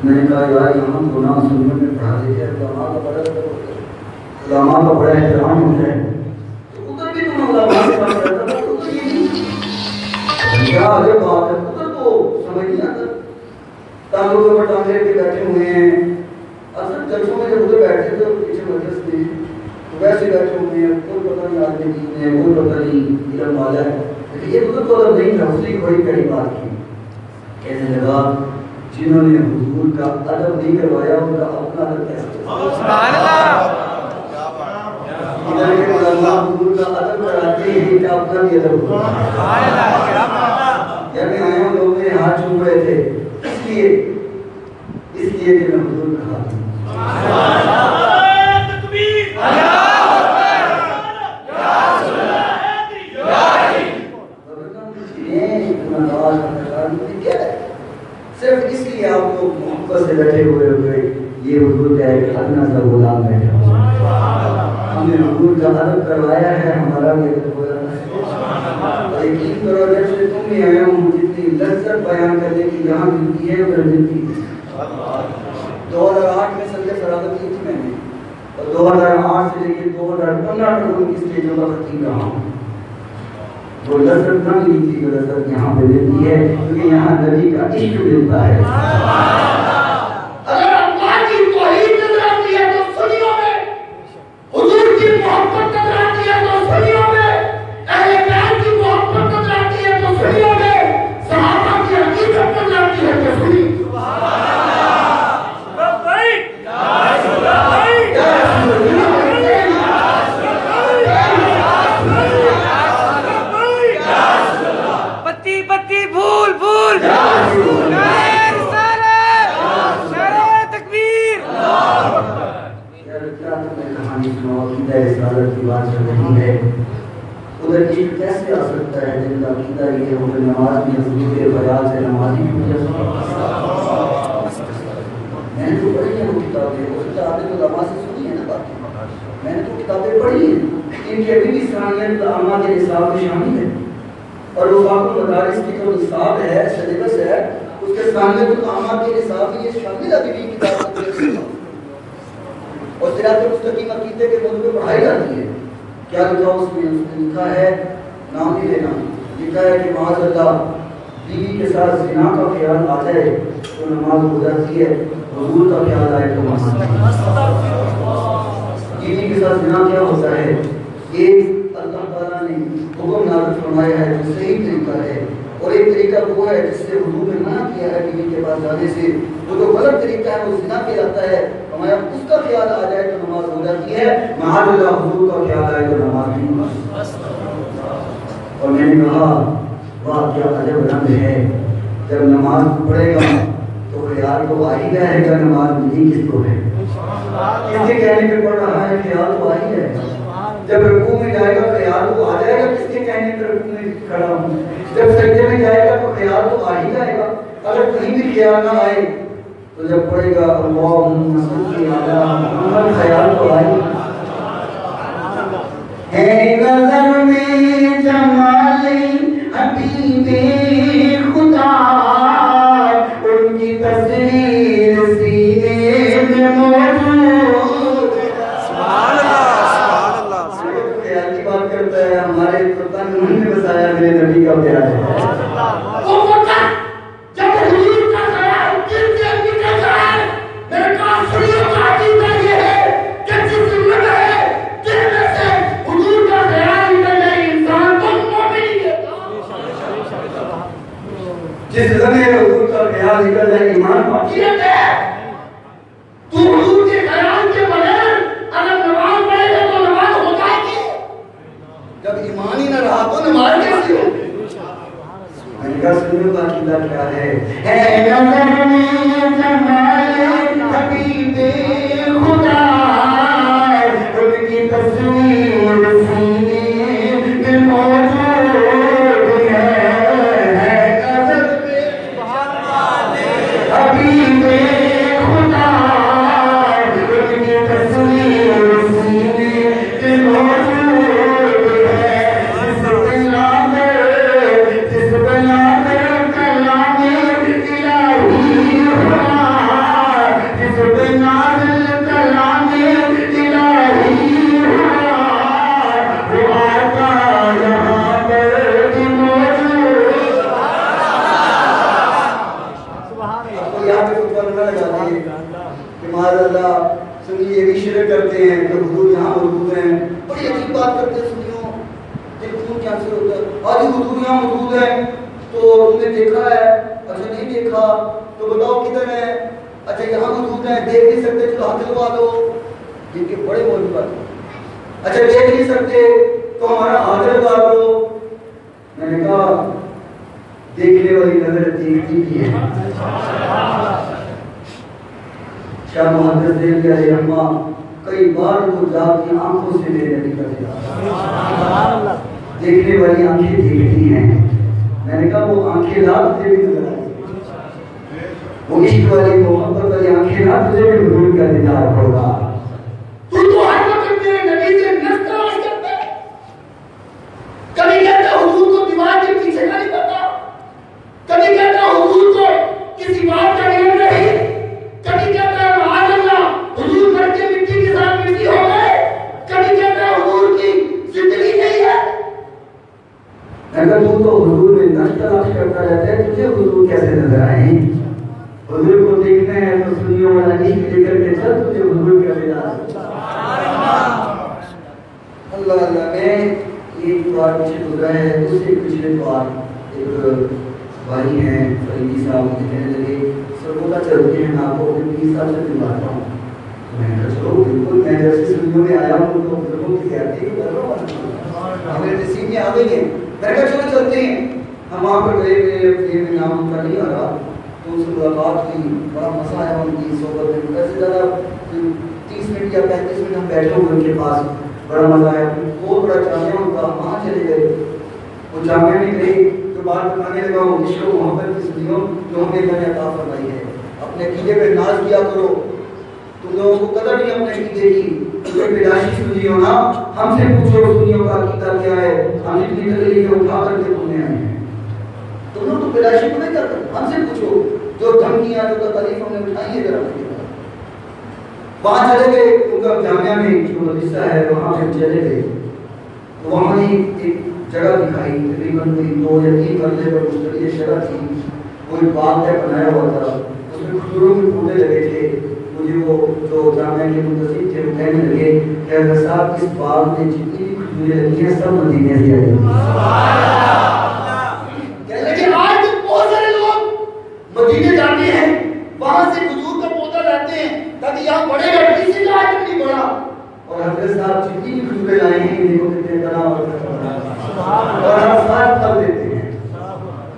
میں نے کہا یار یہاں گناہ سننے میں پڑھا دیتے علماء کا بڑا احترام ہوتا ہے تو ادھر بھی تم علماء سے بات کرتا تھا تو ادھر یہ نہیں کیا آگے بات ہے ادھر تو سمجھ نہیں آتا ٹانگوں کے اوپر ٹانگ لے کے بیٹھے ہوئے ہیں اصل جلسوں میں جب ادھر بیٹھے تھے پیچھے مجلس میں ویسے بیٹھے ہوئے ہیں کوئی پتہ نہیں آدمی دین ہے کوئی پتہ نہیں علم والا ہے لیکن یہ ادھر تو ادھر نہیں تھا اس نے بڑی بڑی بات کی کہنے لگا جنہوں نے حضور کا ادب نہیں کروایا ان کا اپنا ادب کیسے سبحان اللہ ادھر کے علماء حضور کا ادب کراتے ہیں کہ اپنا بھی ادب ہوتا ہے سبحان اللہ جب میں آیا ہوں لوگ میرے ہاتھ چوم رہے تھے اس لیے کہ میں حضور کا ہاتھ ہوں سبحان اللہ تکبیر اللہ اکبر یا رسول اللہ یا علی اتنا نواز کا کیا ہے صرف اس لیے آپ کو محبت سے بیٹھے ہوئے یہ حضور کا ایک ادنا سا غلام بیٹھا ہم نے حضور کا ادب کروایا ہے ہمارا بھی ادب ہو جانا ہے یقین کرو جب سے تم بھی آئے ہوں جتنی لذت بیان کرنے کی یہاں ملتی ہے ادھر ملتی ہے 2008 میں سنجے فرادت کی تھی میں نے اور 2008 سے لے کے 2015 تک ان کی اسٹیجوں کا خطیب رہا ہوں وہ لذت نہ ملی تھی جو لذت یہاں پہ ملتی ہے، کیونکہ یہاں نبی کا عشق ملتا ہے۔ اگر اللہ کی توحید نظر آتی ہے تو سنیوں میں، حضور کی محبت نظر آتی ہے تو سنیوں میں، اہل بیت کی محبت نظر آتی ہے تو سنیوں میں، صحابہ کی حقیقت نظر آتی ہے تو سنیوں۔ ادھر عشق کیسے آ سکتا ہے جن کا عقیدہ یہ ہو کہ نماز میں حضور کے بیان سے نمازی ہو جائے؟ میں نے تو پڑھی ہیں وہ کتابیں، وہ کتابیں تو نماز سے سنی ہے نا باقی، میں نے تو کتابیں پڑھی ہیں، ان کی ابھی بھی ثانیت عامہ کے نصاب میں شامل ہے، اور وہ باقی مدارس کی جو نصاب ہے، سلیبس ہے، اس کے ثانیت عامہ کے نصاب میں یہ شامل ابھی بھی کتاب میں، اور صراط مستقیم عقیدے کے موضوع پہ پڑھائی جاتی ہے۔ کیا لکھا اس میں؟ اس نے لکھا ہے، نام نہیں لینا، لکھا ہے کہ معاذ اللہ بیوی کے ساتھ زنا کا خیال آ جائے تو نماز ہو جاتی ہے، حضور کا خیال آئے تو نماز نہیں۔ بیوی کے ساتھ زنا کیا ہوتا ہے؟ ایک اللہ تعالیٰ نے حکم نازل فرمایا ہے جو صحیح طریقہ ہے، اور ایک طریقہ وہ ہے جس سے حضور نے منع کیا ہے بیوی کے پاس جانے سے، وہ جو غلط طریقہ ہے وہ زنا کہلاتا ہے۔ ہمارا اس کا خیال آ جائے تو نماز ہو جاتی ہے، معاذ اللہ حضور کا خیال آئے تو نماز نہیں ہوتی۔ اور میں نے کہا واہ کیا عجب رنگ ہے، جب نماز پڑھے گا تو خیال تو آ ہی رہے گا نماز ملی کس کو ہے، کس کے کہنے پہ پڑھ رہا ہے، خیال تو آ ہی رہے گا۔ جب رکوع میں جائے گا خیال تو آ جائے گا کس کے کہنے پہ رکوع میں کھڑا ہوں، جب سجدے میں جائے گا تو خیال تو آ ہی جائے گا۔ اگر کہیں بھی خیال نہ آئے تو جب پڑھے گا اللہم صلی علی محمد، خیال تو آئے گا۔ ہے نظر میں جمال حبیب خدا، ان کی تصویر سینے میں موجود۔ سبحان اللہ، خیال کی بات کرتا ہے، ہمارے قرآن میں بتایا میرے نبی کا پیار ہے۔ جس زمین حضور کا خیال نکل جائے ایمان باقیت ہے۔ تو حضور کے خیال کے بغیر اگر نماز پڑھے گا تو نماز ہو جائے گی، جب ایمان ہی نہ رہا تو نماز کیسی ہو؟ میں نے کہا سنو کا عقیدہ کیا ہے؟ اے نظر میں جمال حبیب خدا، ان کی تصویر سینے میں موجود ہے۔ شاہ محمد دیکھ علیہ الرحمہ کئی بار وہ ذاتی آنکھوں سے میرے نبی کا دیدار، دیکھنے والی آنکھیں دیکھتی ہیں۔ میں نے کہا وہ آنکھیں لا تجھے بھی نظر آئی، وہ عشق والی محبت والی آنکھیں لا تجھے بھی حضور کا دیدار ہوگا۔ تو ہر وقت میرے نبی سے نفس تلاش کرتے ہیں، کبھی کہتا حضور کو دیوار کے پیچھے کا نہیں پتا، کبھی کہتا حضور کو کسی بات کا علم نہیں، کبھی کہتا ہے معاذ اللہ حضور مر کے مٹی کے ساتھ مٹی ہو گئے، کبھی کہتا ہے حضور کی زندگی نہیں ہے۔ میں کہا تو حضور میں نقش تلاش کرتا رہتا ہے، تجھے حضور کیسے نظر آئے؟ حضور کو دیکھنا ہے تو سنیوں والا عشق لے کر کے چل، تجھے حضور کا ملا۔ اللہ اللہ، میں ایک بار پیچھے گزرا ہے، اس سے پچھلے بار ایک بھائی ہیں فریدی صاحب مجھے کہنے لگے سرگودا چلتے ہیں، میں آپ کو اپنے پیر صاحب سے ملواتا ہوں۔ میں نے کہا چلو بالکل، میں جیسے سنیوں میں آیا ہوں تو بزرگوں کی زیادتی کر رہا ہوں، ہمارے نصیب میں آ گئی ہیں۔ میں نے کہا چلو چلتے ہیں۔ ہم وہاں پر گئے، میرے میں نام ان کا نہیں آ رہا، تو ان سے ملاقات ہوئی، بڑا مزہ آیا ان کی صحبت میں۔ ویسے زیادہ 30 منٹ یا 35 منٹ ہم بیٹھے ہوئے ان کے پاس، بڑا مزہ آیا۔ بہت بڑا جامعہ ان کا، وہاں چلے گئے، وہ جامعہ میں گئے تو بات بتانے لگا وہ عشق و محبت کی سنیوں جو ہمیں اللہ نے عطا فرمائی ہے۔ اپنے عقیدے پہ ناز کیا کرو، تم لوگوں کو قدر نہیں اپنے عقیدے کی، تمہیں پیدائشی سنیوں نا، ہم سے پوچھو سنیوں کا عقیدہ کیا ہے، ہم اتنی تکلیفیں اٹھا کر کے تمہیں آئے ہیں، تم لوگ تو پیدائشی کو نہیں کرتے، ہم سے پوچھو جو دھمکیاں جو تکلیف ہم نے اٹھائی ہے ذرا۔ وہاں چلے گئے، ان کا جامعہ میں جو مدرسہ ہے وہاں پہ چلے گئے، تو وہاں ایک جگہ دکھائی، تقریباً 2 یا 3 مرلے پر مشترک شرح تھی، وہ ایک باغ ہے بنایا ہوا تھا، اس میں کھجوروں کے پودے لگے تھے۔ مجھے وہ جو جامعہ کے منتظم تھے وہ کہنے لگے کہ حضرت صاحب اس باغ میں جتنی بھی کھجوریں لگی ہیں سب مدینے سے آئی ہیں۔ کہنے لگے آج تو بہت سارے لوگ مدینے جاتے ہیں، وہاں سے کھجور کا پودا لاتے ہیں تاکہ یہاں بڑھے گا، کسی کا آج نہیں بڑھا۔ اور حضرت صاحب جتنی بھی کھجوریں لائے ہیں دیکھو کتنے طرح اور ہر سال پھل دیتے ہیں۔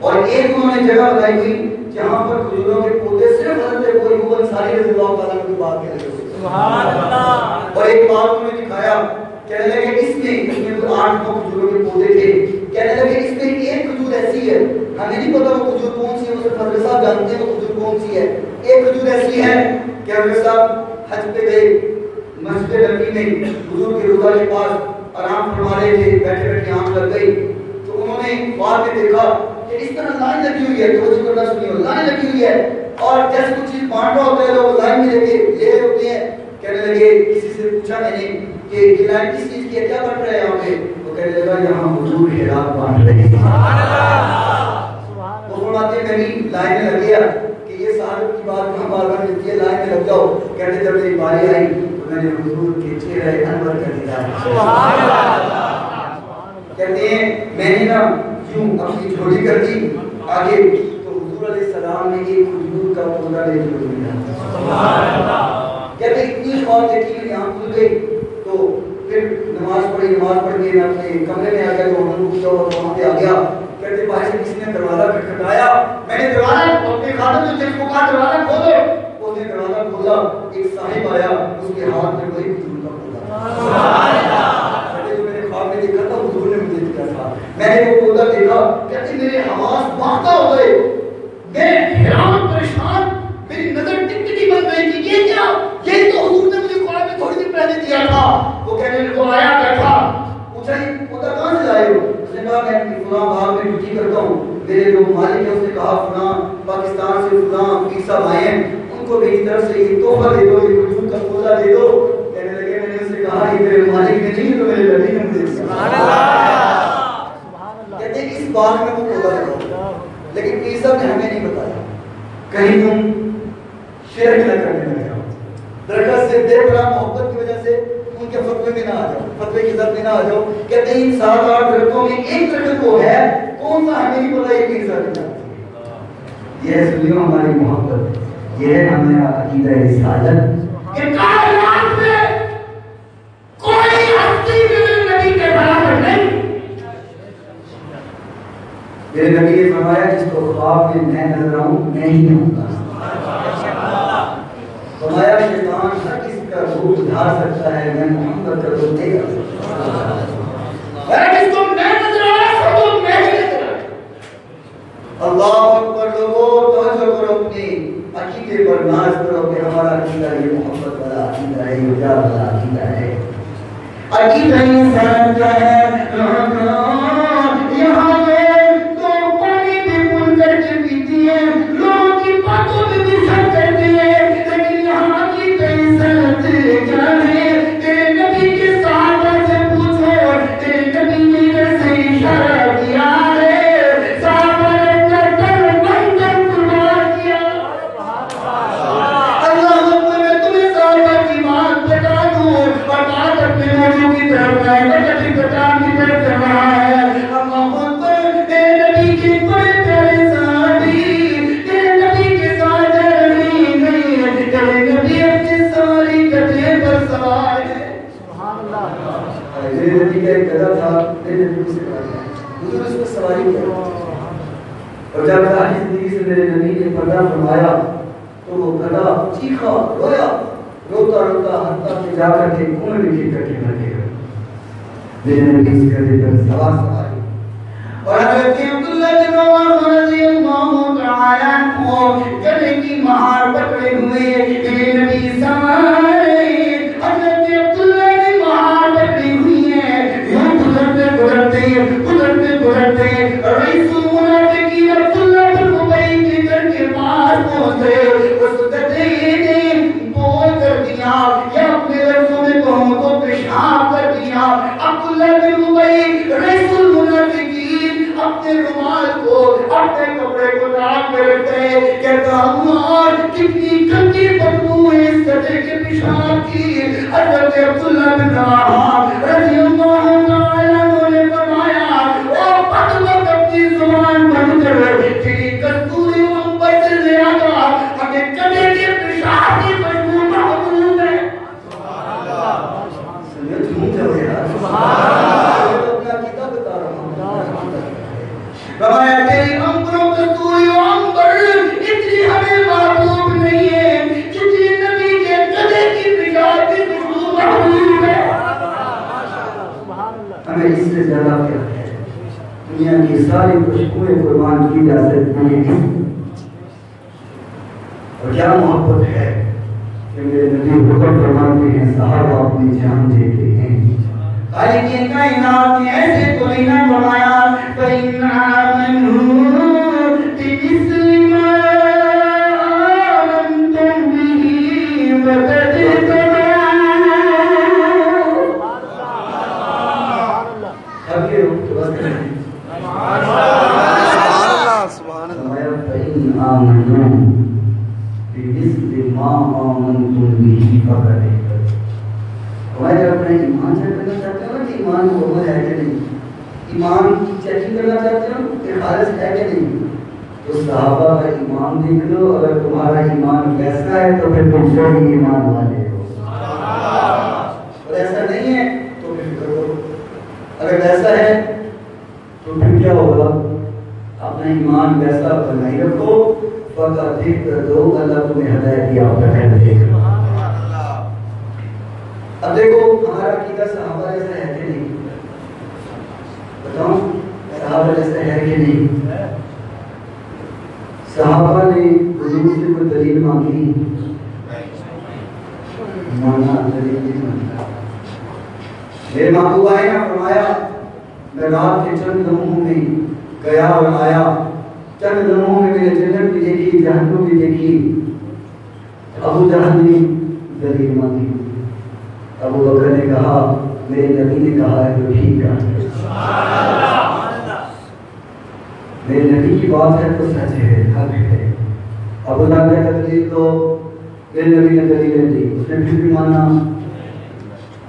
اور ایک انہوں نے جگہ بتائی تھی جہاں پر کھجوروں کے پودے صرف حضرت کوئی وہ انصاری رضی اللہ تعالیٰ کی بات کہہ رہے تھے، سبحان اللہ۔ اور ایک بات انہوں نے دکھایا، کہنے لگے اس میں 8-9 کھجوروں کے پودے تھے، کہنے لگے اس میں ایک کھجور ایسی ہے، ہمیں نہیں پتا وہ کھجور کون سی ہے، وہ صرف حضرت صاحب جانتے ہیں وہ کھجور کون سی ہے۔ ایک کھجور ایسی ہے کہ حضرت صاحب حج پہ گئے، مسجد نبی میں حضور کے روضہ کے پاس آرام فرما رہے تھے، بیٹھے بیٹھے آنکھ لگ گئی تو انہوں نے بعد میں دیکھا کہ اس طرح لائن لگی ہوئی ہے، توجہ کرنا سنیے، لائن لگی ہوئی ہے اور جیسے کچھ چیز بانٹ رہا ہوتا ہے لوگ لائن میں لے رہے ہوتے ہیں۔ کہنے لگے کسی سے پوچھا میں نے کہ یہ لائن کس چیز کی ہے، کیا بن رہا ہے یہاں پہ؟ وہ کہنے لگا یہاں حضور حرات بانٹ رہے ہیں۔ وہ فرماتے میں بھی لائن میں لگ گیا کہ یہ صاحب کی بات کہاں بار بار ملتی ہے، لائن میں لگ جاؤ۔ کہتے جب میری باری آئی تو میں نے حضور کے چہرہ انور کا دیدار کیا۔ کہتے ہیں میں نے نا یوں اپنی جھولی کر دی آگے تو حضور علیہ السلام نے ایک کھجور کا پودا لے کے ملا۔ کہتے اتنی خواب دیکھی میری آنکھ کھل گئی، تو پھر نماز پڑھ کے میں اپنے کمرے میں آ گیا، جو ہم پوچھا ہوا وہاں پہ آ گیا۔ کہتے باہر سے کسی نے دروازہ کھٹکھٹایا، میں نے دروازہ اپنے خادم جو جس کو کہا دروازہ کھولو، اس نے دروازہ کھولا، ایک صاحب آیا، اس کے ہاتھ میں وہی کھجور کا پودا۔ خواب میں دیکھا تھا حضور نے مجھے دیا تھا، میں نے وہ پودا دیکھا، کہتے میرے حواس باختہ ہو گئے، میں حیران پریشان، میری نظر ٹکٹکی بن گئی کہ یہ کیا، یہ تو حضور نے مجھے خواب میں تھوڑی دیر پہلے دیا تھا۔ وہ کہنے لگے وہ آیا بیٹھا، پوچھا یہ پودا کہاں سے لائے ہو؟ اس نے کہا میں فلاں باغ میں ڈیوٹی کرتا ہوں، میرے جو مالک ہے اس نے کہا فلاں پاکستان سے فلاں پیر صاحب آئے ہیں، ان کو میری طرف سے یہ تحفہ دے دو، یہ کھجور کا پودا دے دو۔ کہنے لگے میں نے اس سے کہا یہ میرے مالک نے نہیں تو میرے نبی نے مجھے دیا۔ کہتے ہیں اس باغ میں وہ پودا لگا، لیکن پیر صاحب نے ہمیں نہیں بتایا، کہیں تم شرک نہ کرنے لگے، درخت سے بے پناہ محبت کی وجہ سے ان کے فتوے میں نہ آ جاؤ، فتوے کی زد میں نہ آ جاؤ۔ کہتے ہیں ان 7-8 درختوں میں ایک درخت وہ ہے کون سا ہمیں نہیں پتا، یہ پیر صاحب نے بتایا۔ یہ ہے سنیو ہماری محبت، یہ ہے ہمارا عقیدہ رسالت کہ کائنات میں کوئی ہستی میرے نبی کے برابر نہیں۔ میرے نبی نے فرمایا جس کو خواب میں میں نظر آؤں میں ہی ہوں گا۔ فرمایا شیطان ہر کسی کا روپ دھار سکتا ہے، میں محمد کا روپ نہیں کر سکتا۔ جس کو میں نظر آیا تو میں ہی نظر آیا۔ اللہ اکبر، لوگوں توجہ کرو، اپنی عقیدے پر ناز کرو کہ ہمارا عقیدہ یہ محبت والا عقیدہ ہے، یہ پیار والا عقیدہ ہے۔ عقیدہ انسان کا ہے یہاں میں تو پانی بھی پھول کر کے پیتی ہے، لوگوں کی باتوں میں بھی شک کرتی ہے، لیکن یہاں کی عزت کیا ہے؟ تیرے نبی کے صحابہ سے پوچھو، تیرے نبی نے کیسے اشارہ کیا ہے؟ طرف میں بچتی کتان کی طرف چل رہا ہے اللہ اکبر اے نبی کے بڑے پیارے صحابی تیرے نبی کے ساتھ جرمی نہیں ہے تیرے نبی اپنے سواری گدھے پر سوار ہے سبحان اللہ میرے نبی کا ایک گدھا تھا میرے نبی سے حضور اس پر سواری کیا اور جب ظاہری زندگی سے میرے نبی نے پردہ فرمایا تو وہ گدھا چیخا رویا روتا روتا حتیٰ کہ جا کر کے کنویں میں گر کر کے مر گیا میرے نبی اس گدھے پر سواری اور حضرت عبداللہ بن عمر رضی اللہ تعالیٰ عنہ گدھے کی مہار پکڑے ہوئے میرے نبی سوارے حضرت عبداللہ نے مہار پکڑی ہوئی ہے یوں گزرتے رئیس المنافقین عبداللہ بن ابی کے گھر کے پاس پہنچے اس گدھے نے بول کر دیا یا اپنے لفظوں میں کہوں تو پیشاب کر دیا عبداللہ بن ابی رئیس المنافقین اپنے رومال کو اپنے کپڑے کو ناک میں رکھتے کہتا اللہ کتنی گندی بدبو ہے اس گدھے کے پیشاب کی حضرت عبداللہ بن رواحہ رضی اللہ تعالیٰ عنہ نے فرمایا او بدبخت اپنی زبان بند کر تیری کستوری و عنبر سے زیادہ ہمیں گدھے کے پیشاب کی بدبو محبوب ہے سبحان اللہ جھوم جاؤ یار سبحان اللہ یہ تو اپنا کتاب بتا رہا ہوں فرمایا تیری عنبر و کستوری و عنبر اتنی ہمیں محبوب نہیں ہے جتنی نبی کے گدھے کی پیشاب کی بدبو محبوب ہے ہمیں اس سے زیادہ کیا ہے دنیا کی ساری خوشبوئیں قربان کی جا سکتی ہیں اور کیا محبت ہے کہ میرے نبی حکم فرماتے ہیں صحابہ اپنی جان دیتے ہیں خالق کائنات نے ایسے تو نہیں نہ فرمایا فَإِنْ آمَنُوا بِمِثْلِ مَا آمَنْتُمْ بِهِ فَقَدِ اهْتَدَوْا اب یہ تو بس کریں سبحان اللہ فَإِنْ آمَنُوا بِمِثْلِ مَا آمَنْتُمْ بِهِ فَقَدِ اهْتَدَوْا ہمارے جب اپنے ایمان چیک کرنا چاہتے ہو کہ ایمان مکمل ہے کہ نہیں ایمان کی چیکنگ کرنا چاہتے ہو کہ خالص ہے کہ نہیں تو صحابہ کا ایمان دیکھ لو اگر تمہارا ایمان ویسا ہے تو پھر تم سے ہی ایمان والے ہو اور ایسا نہیں ہے تو پھر کرو اگر ویسا ہے تو پھر کیا ہوگا اپنا ایمان ویسا بنائی رکھو فقط دیکھ دو اللہ تمہیں ہدایت یافتہ کر دے گا اب دیکھو ہمارا عقیدہ صحابہ جیسا ہے کہ نہیں بتاؤں صحابہ جیسا ہے کہ نہیں صحابہ نے حضور سے کوئی دلیل مانگی مانا دلیل نہیں مانگا میرے محبوب آئے نا فرمایا میں رات کے چند لمحوں میں گیا اور آیا چند لمحوں میں میں نے جنت بھی دیکھی جہنم بھی دیکھی ابو جہل نے دلیل مانگی ابو بکر نے کہا میرے نبی نے کہا ہے تو ٹھیک ہے میرے نبی کی بات ہے تو سچ ہے حق ہے ابو جہل کا دلیل تو میرے نبی نے دلیلیں دی اس نے پھر بھی مانا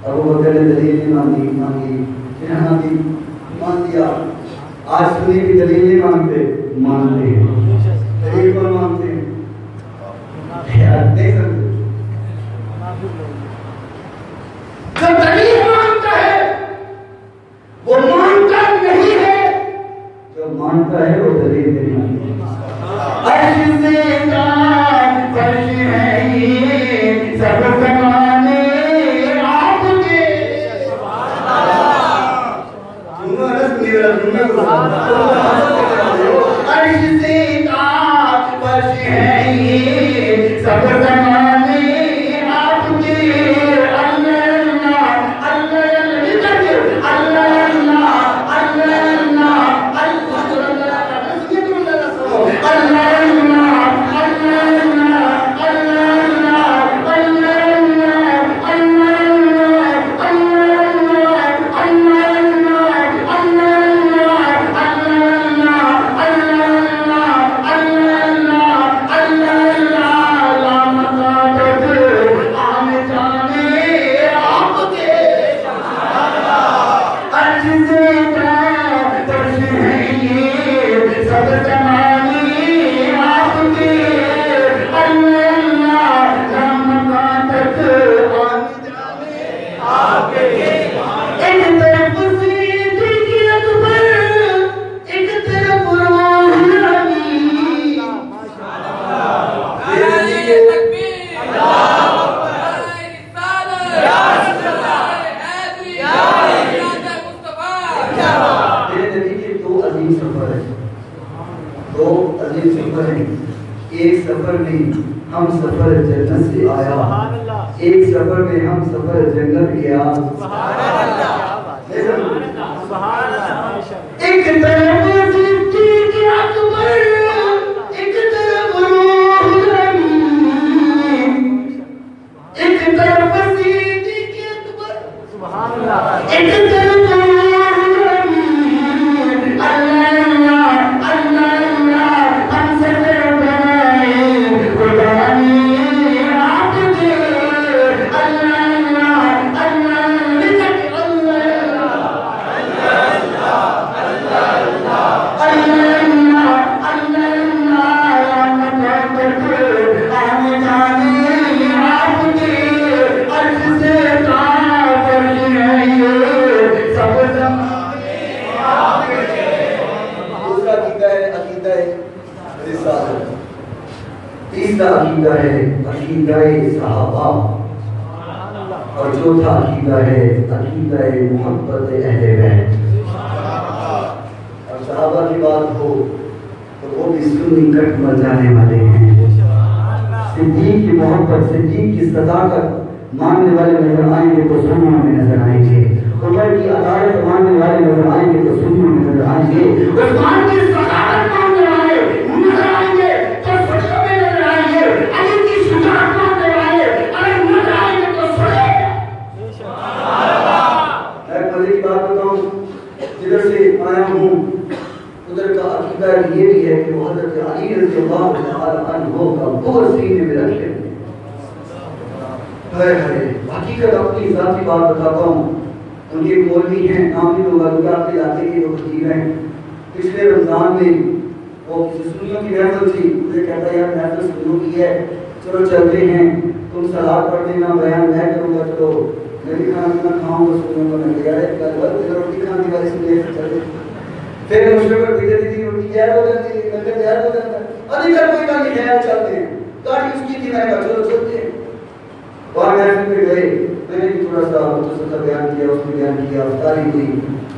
ابو بکر نے دلیل نہیں مانگی مان دیا آج سنی بھی دلیل نہیں مانگتے مانتے ہیں دلیل کون مانگتے ہیں دیکھ سکتے جو دلیل مانگتا ہے وہ مانگتا نہیں ہے جو مانتا ہے وہ دلیل نہیں مانگتا عرش سے کان فرش ہے یہ سب زمانے آپ کے عرش سے کان فرش ہے یہ سب زمانے آپ کے پڑھیں ایک سفر میں ہم سفر جنت سے آیا، ایک سفر میں ہم سفر جنت گیا، ایک طرف صدیق اکبر، ایک طرف روح الامین، ایک طرف صدیق اکبر، ایک طرف تیسرا عقیدہ ہے عقیدہ صحابہ، اور چوتھا عقیدہ ہے عقیدہ محبت اہل بیت۔ اور صحابہ کی بات ہو تو وہ بھی سنی کٹ مر جانے والے ہیں۔ صدیق کی محبت، صدیق کی صداقت ماننے والے نظر آئیں گے تو سنیوں میں نظر آئیں گے، عمر کی عدالت ماننے والے نظر آئیں گے تو سنیوں میں نظر آئیں گے، عثمان کی صداقت ماننے والے نظر آئیں گے تو سنیوں میں نظر آئیں گے، علی کی شجاعت ماننے والے اگر نظر آئیں گے تو سنیں۔ ایک مزے کی بات بتاؤں، جدھر سے آیا ہوں ادھر کا عقیدہ یہ بھی ہے کہ وہ حضرت علی رضی اللہ تعالی عنہ کا بہت سینے میں رکھ لیں۔ حقیقت اپنی ذاتی بات بتاتا ہوں، ان کے مولوی ہیں، نام بھی لوگ آپ کے علاقے کے وہ خطیب ہیں، پچھلے رمضان میں وہ سنیوں کی محفل تھی، مجھے کہتا ہے یار محفل سنیوں کی ہے، چلو چلتے ہیں، تم صلات پڑھ دینا، بیان میں کروں گا، چلو میں بھی کھانا پینا کھاؤں گا سنیوں کا، میں کہہ رہا ہے روٹی کھانے والے سنیے چلتے، پھر مشکل پر بیٹھے تھی روٹی گیر ہو جاتی ہے، گھنٹے گیر ہو جاتا ہے، ابھی کل کوئی کہانی خیال چلتے ہیں، گاڑی اس کی تھی، میں کہا چلو چلتے ہیں، وہاں محفل پہ گئے، میں نے بھی تھوڑا سا مختصر بیان کیا، اس میں بیان کیا، افطاری ہوئی،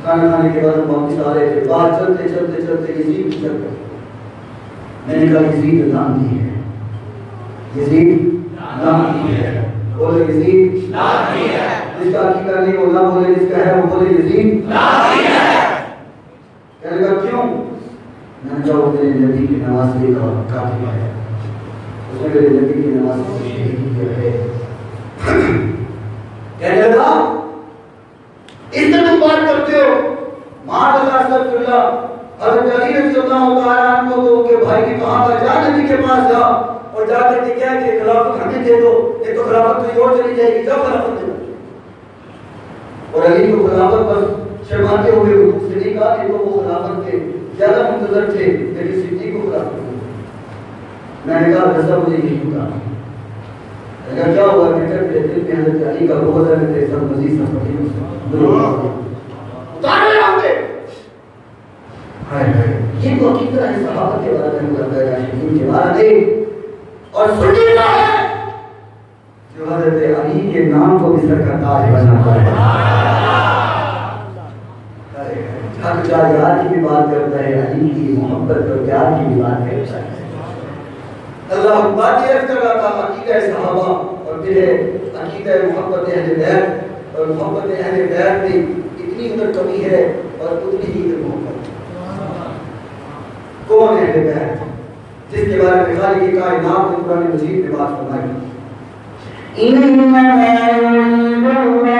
کھانا کھانے کے بعد ہم واپس آ رہے تھے، باہر چلتے چلتے چلتے یزید کی طرف میں نے کہا یزید لعنتی ہے، یزید لعنتی ہے، بولے یزید لعنتی ہے، جس کا عقیدہ نہیں وہ نہ بولے، جس کا ہے وہ بولے یزید لعنتی ہے۔ کہنے لگا کیوں؟ میں نے کہا وہ میرے نبی کی نماز سے کافی ہے، اس نے میرے نبی کی نماز سے کیا ہے۔ کہنے لگا اس طرح تم بات کرتے ہو، معاذ اللہ استغفر اللہ، حضرت علی رضی اللہ تعالیٰ عنہ کو کہ بھائی کی کہاں پر جا، نبی کے پاس جا اور جا کر کے کہہ کہ خلافت ہمیں دے دو، ایک تو خلافت تو اور چلی جائے گی، جب خلافت دے دو۔ اور علی کو خلافت پر شرماتے ہوئے حضور سے نہیں کہا کہ وہ خلافت کے زیادہ منتظر تھے، لیکن صدیق کو خلافت دے۔ میں نے کہا رضا مجھے یہی ہوتا، اگر کیا ہوا کہ میرے دل میں حضرت علی کا بہت زیادہ تھے، سب مزید سب یہ تو عقیدہ ہے صحابہ کے بارے میں کرتا ہے، ان کے بارے میں اور سنیتا ہے جو حضرت علی کے نام کو بھی سر کا تاج بناتا ہے، حق جایات کی بھی بات کرتا ہے، علی کی محبت اور پیار کی بھی بات کرتا ہے۔ اللہ بات یہ کر رہا تھا عقیدہ صحابہ اور پھر عقیدہ محبت اہل بیت، اور محبت اہل بیت میں اتنی ادھر کمی ہے اور اتنی ہی ادھر محبت۔ کون اہل بیت؟ جس کے بارے میں خالق کائنات نے قرآن مجید میں بات فرمائی، انما يريد الله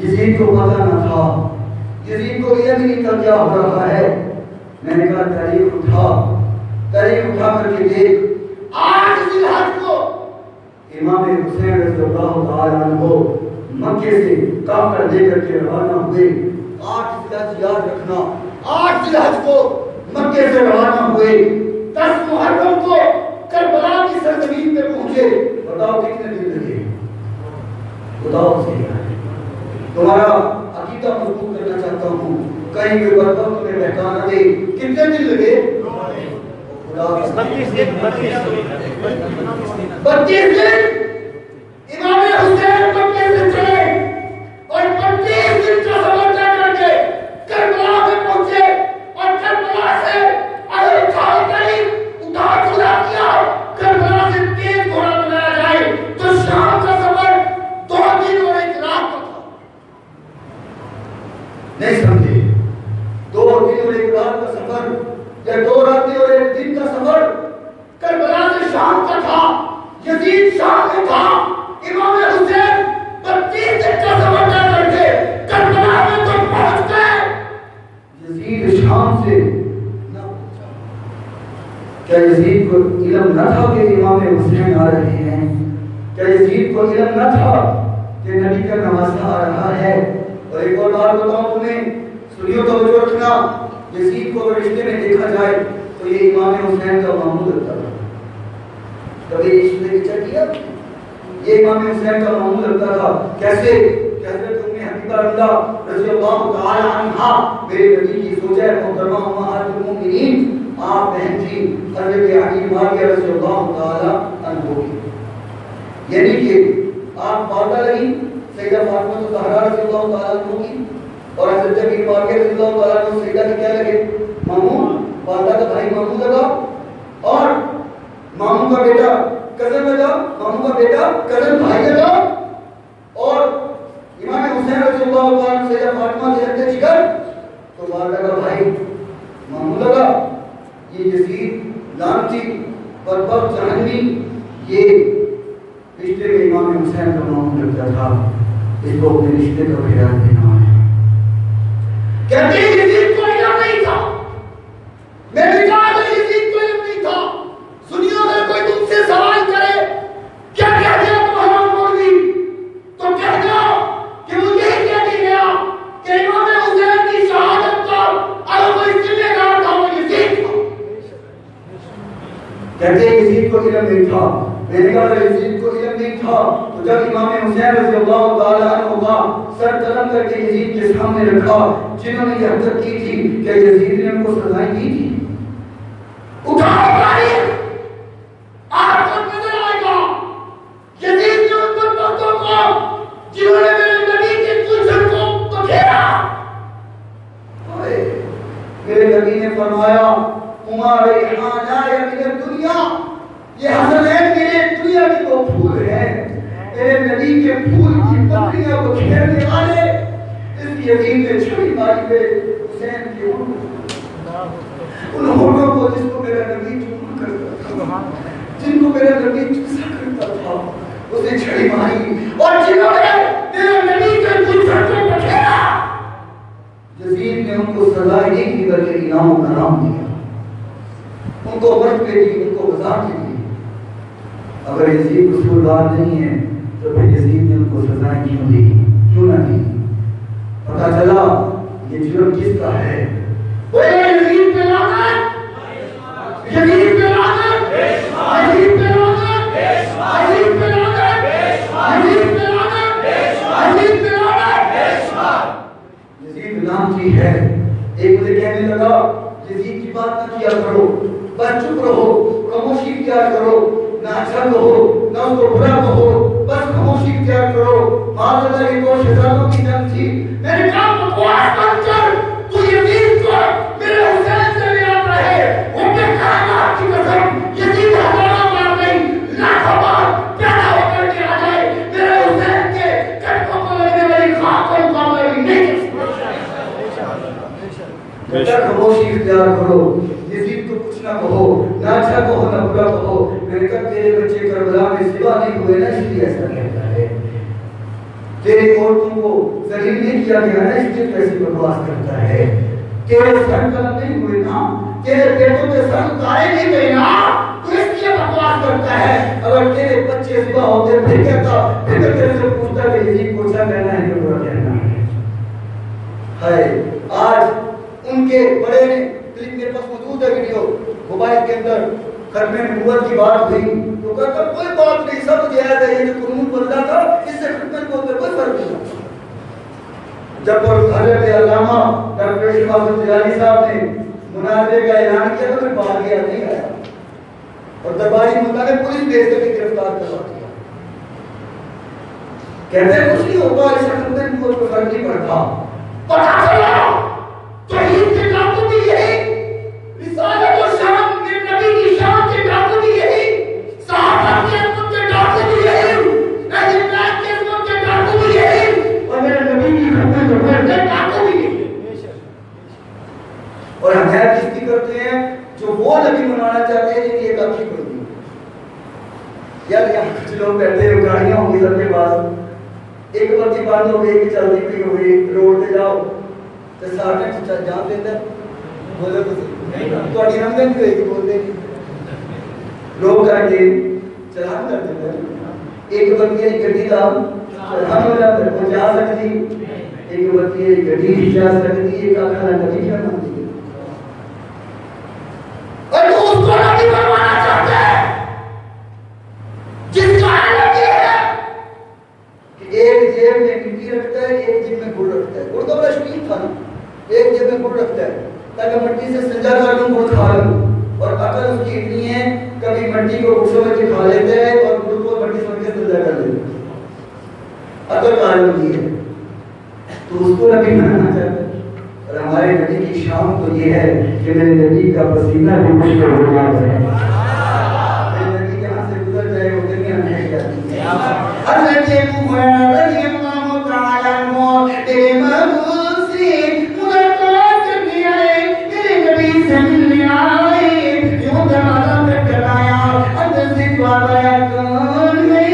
یزید کو پتہ نہ تھا، یزید کو یہ بھی نہیں تھا کیا ہو رہا ہے. میں نے کہا تاریخ اٹھا کر کے دیکھ، 8 ذی الحج کو امام حسین رضی اللہ تعالیٰ عنہ مکے سے کافر لے کر کے روانہ ہوئے. 8 ذی الحج یاد رکھنا، 8 ذی الحج کو مکے سے روانہ ہوئے. 10 محرم کو کربلا کی سرزمین پہ پہنچے. بتاؤ کتنے دن لگے؟ بتاؤ صحیح. تمہارا عقیدہ مضبوط کرنا چاہتا ہوں، کہیں کوئی برباد تمہیں بہکا نہ دے. کتنے دن لگے؟ 32 دن. امام حسین مکے سے چلے اور 32 دن کا سفر طے کر کے کربلا میں پہنچے اور کربلا سے اگر اٹھا کیا کربلا سے تیز گھوڑا بنایا جائے تو شام کا سفر 2 دن اور 1 رات کا تھا. نہیں سمجھے؟ 2 دن اور 1 رات کا سفر یا 2 راتیں اور 1 دن کا سفر کربلا سے شام کا تھا. یزید شام میں تھا. امام حسین 32 دن کا سفر طے کر کے کربلا میں تو پہنچ گئے. یزید شام سے نہ پہنچا. کیا یزید کو علم نہ تھا کہ امام حسین آ رہے ہیں؟ کیا یزید کو علم نہ تھا کہ نبی کا نواسہ آ رہا ہے؟ اور ایک اور بات بتاؤں تمہیں، سنیو توجہ رکھنا. یزید کو اگر رشتے میں دیکھا جائے تو یہ امام حسین کا ماموں لگتا تھا. کبھی رشتے میں وچر کیا؟ یہ امام حسین کا ماموں لگتا تھا. کیسے؟ کہ حضرت ام حبیبہ رضی اللہ تعالی عنہا میرے نبی کی زوجہ محترمہ امہات المؤمنین، آپ بہن تھی حضرت علی معاویہ رضی اللہ تعالی عنہ کی. یعنی کہ آپ والدہ لگی سیدہ فاطمہ الزہرا رضی اللہ تعالی عنہ کی، اور حضرت علی معاویہ رضی اللہ تعالی عنہ سیدہ کے کیا لگے؟ ماموں. والدہ کا بھائی ماموں لگا اور ماموں کا بیٹا کزن لگا، ماموں کا بیٹا کزن بھائی لگا، اور امام حسین رضی اللہ تعالی عنہ سیدہ فاطمہ کے ہتے جگر تو والدہ کا بھائی ماموں لگا. یہ یزید لعنتی بدبخت جہنمی یہ رشتے میں امام حسین کا ماموں لگتا تھا. اس کو اپنے رشتے کا خیال دینا ہے. کہتے ہیں یزید کو علم نہیں تھا. میں نے کہا کہ یزید کو علم نہیں تھا. سنیو اگر کوئی تم سے کہتے ہیں یزید کو علم نہیں تھا. میں نے کہا یزید کو علم نہیں تھا تو جب امام حسین رضی اللہ تعالیٰ عنہ کا سر قلم کر کے یزید کے سامنے رکھا جنہوں نے یہ حرکت کی تھی کہ یزید نے ان کو سزائیں دی تھی. اٹھاؤ تاریخ آپ کو نظر آئے گا یزید نے ان بدبختوں کو جنہوں نے میرے نبی کے گلشن کو تو گھیرا. میرے نبی نے فرمایا ہمارے ریحانہ یا میرے دنیا یہ حسنین میرے دنیا کی وہ پھول ہیں. میرے نبی کے پھول کی پتریاں کو کھیرنے والے اس یزید نے چھری ماری پہ حسین کے ان ہونٹوں کو جس کو میرا نبی چوم کرتا تھا جن کو میرا نبی چوسا کرتا تھا اسے چھری ماری اور جنہوں نے میرے نبی کے گلشن کو بکھیرا. یزید نے ان کو سزا نہیں دی بلکہ انعام و کرام دیا. ان کو مرتبے دی ان کو وضاحت دی. اگر یزید رسولدار نہیں ہے تو پھر یزید نے ان کو سزائیں کیوں دی کیوں نہ دی. پتہ چلا یہ جرم کس کا ہے. یزید پہ لعنت یزید پہ لعنت یزید پہ لعنت یزید پہ لعنت یزید پہ لعنت یزید پہ لعنت. یزید لعنتی ہے. ایک مجھے کہنے لگا یزید کی بات نہ کیا کرو بس چپ رہو خاموشی اختیار کرو نہ اچھا کہو نہ اس کو برا کہو بس خاموشی اختیار کرو. معاذ اللہ یہ دو شہزادوں کی جنگ تھی. میں نے کہا بکواس بند کر تو یزید کو میرے حسین سے لے آتا ہے. وہ بے کائنات کی قسم یزید ہزاروں بار نہیں لاکھوں بار پیدا ہو کر کے آ جائے میرے حسین کے کٹکوں کو لگنے والی خاک کو مقابلہ نہیں کر سکتا. خاموشی اختیار کرو. یزید کو کچھ نہ کہو نہ اچھا کہو نہ برا کہو. میں نے کہا تیرے بچے کربلا میں سوا نہیں ہوئے نا اس لیے ایسا کہتا ہے. تیری عورتوں کو ذلیل نہیں کیا گیا نا اس لیے ایسی بکواس کرتا ہے. تیرے سر قلم نہیں ہوئے نا تیرے بیٹوں کے سر اتارے نہیں گئے نا تو اس لیے بکواس کرتا ہے. اگر تیرے بچے سوا ہوتے پھر کہتا پھر میں تیرے سے پوچھتا کہ یزید کو اچھا کہنا ہے کہ برا کہنا ہے. آج ان کے بڑے کلپ میرے پاس موجود ہے ویڈیو موبائل کے اندر ختم نبوت کی بات ہوئی تو کہتا کوئی بات نہیں سب جائز ہے. یہ جو قانون بدلا تھا اس سے ختم نبوت میں کوئی فرق نہیں. جب حضرت علامہ ڈاکٹر شماس الجلالی صاحب نے مناظرے کا اعلان کیا تو میں باہر گیا نہیں آیا اور درباری ملکہ نے پولیس بھیج کر کے گرفتار کروا دیا. کہتے ہیں کچھ نہیں ہوتا اس سے ختم نبوت کو فرق نہیں پڑتا. پتہ چلا توحید کے ڈاکو بھی یہی رسالت و شان کے نبی کی شان کے ڈاکو بھی یہی صحابہ کے عظمت کے ڈاکو بھی یہی اہل بیت کے عظمت کے ڈاکو بھی یہی اور میرے نبی کی خدمت کے ڈاکو بھی یہی. اور ہم حیرت اس کی کرتے ہیں جو وہ نبی منانا چاہتے ہیں جن کی ایک آنکھ کھل گئی. یار یہاں کچھ لوگ بیٹھے ہیں گاڑیاں ہوں گی سب کے پاس ایک بتی بند ہو گئی ایک چلتی پی ہو گئی روڈ پہ جاؤ تو سارے جان دیتا بولے تو رمضان کی ہوئے گی بولتے نہیں لوگ کر کے چلان کر دیتے ہیں. ایک بتی ہے گڈی لاؤ چلان ہو جاتا ہے وہ جا سکتی. ایک بتی ہے گڈی ہی جا سکتی ایک آخر نبی کیا مانتی ہے. اور تو اس کو نبی بنوانا چاہتا ہے جس کا علم یہ ہے کہ ایک جیب میں مٹی رکھتا ہے ایک جیب میں گڑ رکھتا ہے. گڑ کا بڑا شکیل تھا نا ایک جیب میں گڑ رکھتا ہے تاکہ مٹی سے سنجا کر لوں گڑ کھا لوں. اور عقل اس کی اتنی ہے کبھی مٹی کو گھسوں میں کھا لیتے ہیں اور گڑ کو مٹی سمجھ کے سنجا کر لیتے ہیں. عقل کا علم یہ ہے تو اس کو نبی بنانا چاہتا ہے. اور ہمارے نبی کی شان تو یہ ہے کہ میرے نبی کا پسینہ بھی مجھ پر ہو جاتا ہے. میرے نبی جہاں سے گزر جائے وہ دنیا نہیں جاتی ہے. حضرت ابو ہریرہ رضی اللہ تعالیٰ عنہ تیرے محبوب سے ملاقات کرنے آئے میرے نبی سے ملنے آئے یوں دروازہ پہ کرایا اندر سے دعا آیا کون ہے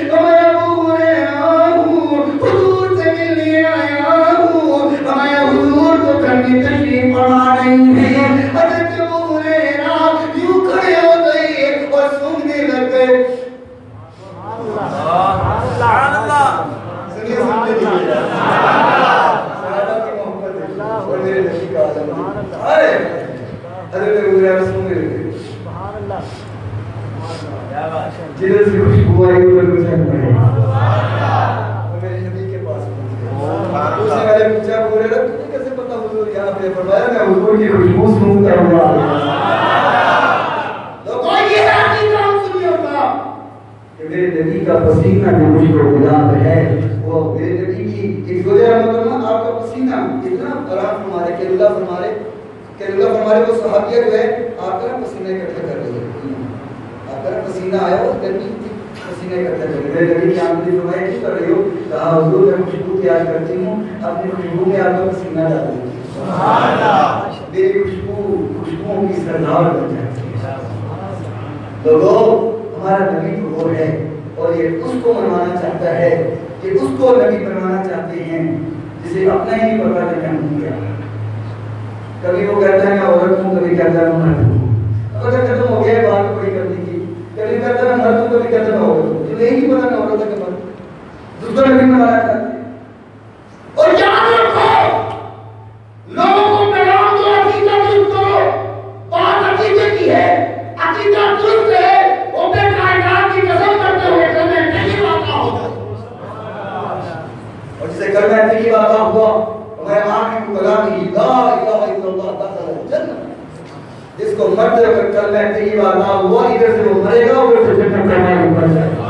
میں ابو ہریرہ ہوں حضور سے ملنے آیا ہوں میں حضور کو کرنے تشریف فرما رہی ہے. حضرت ابو ہریرہ یوں کھڑے جدھر سے خوشبو آئی ادھر کو چل پڑے وہ میرے نبی کے پاس پہنچے. اس نے میں نے پوچھا بولے رہا تجھے کیسے پتا حضور یہاں پہ؟ فرمایا میں حضور کی خوشبو سونگتا ہوا آ گیا. لوگوں یہ ہے عقیدہ سنیوں کا کہ میرے نبی کا پسینہ جو مجھ کو گلاب ہے وہ میرے نبی کی ایک وجہ مطلب آپ کا پسینہ اتنا آرام فرمارے کہ اللہ فرمارے وہ صحابیہ جو ہے آپ کا پسینہ اکٹھا کر رہی ہے. آپ کا پسینہ آیا وہ گرمی پسینہ اکٹھا کر رہی ہے. میرے نبی کی آمدنی فرمایا کیوں کر رہی ہو؟ کہا حضور میں خوشبو تیار کرتی ہوں اپنی خوشبو میں آپ کا پسینہ ڈالوں گی. سبحان اللہ. میری خوشبوؤں کی سردار بن جاتی ہے. لوگوں ہمارا نبی تو وہ ہے اور یہ اس کو منوانا چاہتا ہے کہ اس کو نبی بنوانا چاہتے ہیں جسے اپنا ہی نہیں پتا کہ ہم کیا. کبھی وہ کہتا ہے میں عورت ہوں, کبھی کہتا ہے میں مرد ہوں. اب اگر ختم ہو گیا بات بڑی کرنے کی, کبھی کہتا ہے میں مرد ہوں, کبھی کہتا ہے میں عورت ہوں. تو نہیں پتا میں عورت ہے کہ مرد. دوسرا نبی بنوانا چاہتے ہیں. اور یاد رکھو لوگوں کو پیغام دو عقیدہ درست کرو. بات عقیدے کی ہے, عقیدہ درست ہے. وہ بے کائنات کی قسم کرتے ہوئے کلمہ نہیں واقع ہوگا. اور جسے کلمہ نہیں واقع ہوا ہمارے آنکھ کو کلامی لا الہ الا اللہ داخل الجنہ. جس کو مرتے وقت کلمہ نہیں واقع ہوا ادھر سے وہ مرے گا ادھر سے جنت کا مالک بن جائے گا.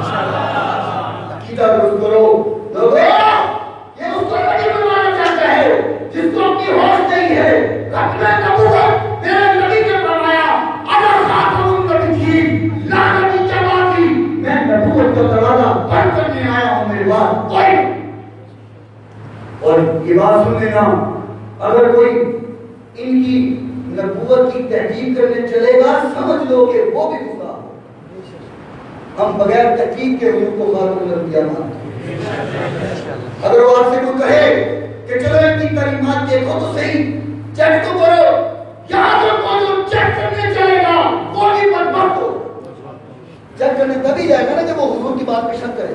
عقیدہ درست کرو. لوگوں یہ اس کو نہیں بنوانا چاہتا ہے جس کو اپنی ہوش نہیں ہے. ختم نبوت میرے نبی نے فرمایا انا خاتم النبیین لا نبی جوابی. میں نبوت کا دروازہ بند کرنے آیا ہوں میرے بعد کوئی. اور یہ بات سن لینا, اگر کوئی ان کی نبوت کی تحقیق کرنے چلے گا سمجھ لو کہ وہ بھی گمراہ ہو. ہم بغیر تحقیق کے حضور کو خاتم الانبیاء مانتے ہیں. اگر وہ آپ سے کوئی کہے کہ چلو ان کی تعلیمات دیکھو تو صحیح, چیک تو کرو, یاد رکھو جو چیک کرنے چلے گا وہ بھی بدبخت ہو. چیک کرنے تبھی جائے گا نا جب وہ حضور کی بات پہ شک کرے.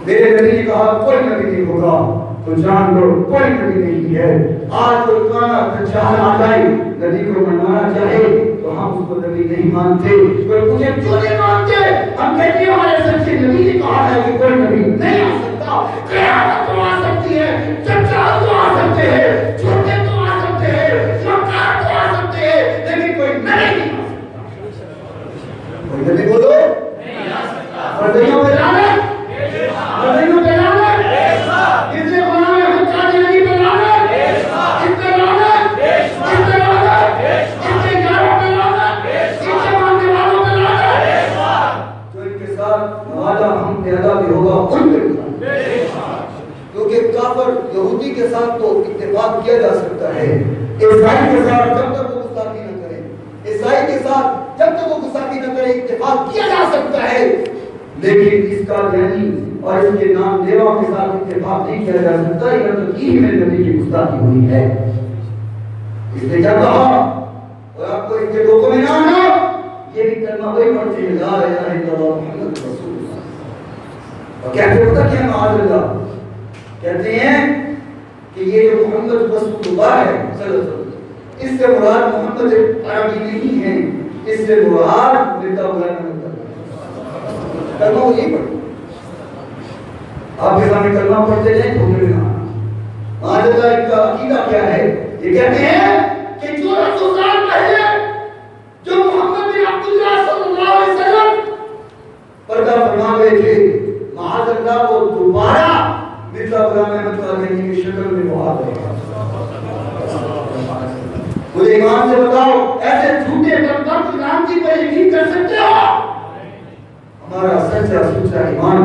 میرے نبی نے کہا کوئی نبی نہیں ہوگا تو جان لو کوئی نبی نہیں ہے. آج کوئی کانا چاہے آ جائے نبی کو منوانا چاہے تو ہم اس کو نبی نہیں مانتے. کوئی مجھے کیوں نہیں مانتے؟ ہم کہتے ہیں ہمارے سچے نبی نے کہا ہے کہ کوئی نبی نہیں آ سکتا. قیامت تو آ سکتی ہے, دجال تو آ سکتے ہیں, جھوٹے تو آ سکتے ہیں, مکار تو آ سکتے ہیں, لیکن کوئی نبی نہیں آ سکتا. کوئی نبی بولو نہیں آ سکتا. مردیوں میں لعنت, مردیوں پہ لعنت, اس نے غلام احمد قادیانی پہ لعنت, اس پہ لعنت, اس پہ لعنت, اس کے یاروں پہ لعنت, اس کے ماننے والوں پہ لعنت. جو ان کے ساتھ نوالا ہم پیدا بھی ہوگا ان پہ بھی لعنت. کیونکہ کافر یہودی کے ساتھ تو اتفاق کیا جا سکتا ہے, عیسائی کے ساتھ جب تک وہ گستاخی نہ کرے, عیسائی کے ساتھ جب تک وہ گستاخی نہ کرے اتفاق کیا جا سکتا ہے, لیکن اس کا یعنی اور اس کے نام دیوا کے ساتھ اتفاق نہیں کیا جا سکتا. یہ تو کی میں نبی کی گستاخی ہوئی ہے. اس نے کیا کہا اور آپ کو اس کے روکوں میں نہ آنا. یہ بھی کلمہ وہی پڑھتے ہیں لا الہ الا اللہ محمد رسول اللہ. اور کہتے ہوتا کیا معاذ اللہ, کہتے ہیں کہ یہ جو محمد رسول اللہ ہے صلی اللہ علیہ وسلم, اس سے مراد محمد عربی نہیں ہے, اس سے مراد مرزا غلام احمد کلمہ وہ یہی پڑھتے. آپ کے سامنے کلمہ پڑھتے جائیں تو میں نہ معاذ اللہ. ان کا عقیدہ کیا ہے؟ یہ کہتے ہیں کہ جو رسول اللہ پہلے جو محمد بن عبداللہ صلی اللہ علیہ وسلم پردہ فرما گئے تھے, معاذ اللہ وہ دوبارہ مرزا غلام احمد قادیانی کی شکل میں وہاں گئے. مجھے ایمان سے بتاؤ ایسے جھوٹے بدبخت نام کی پر یقین کر سکتے ہو؟ ہمارا سچا سچا ایمان,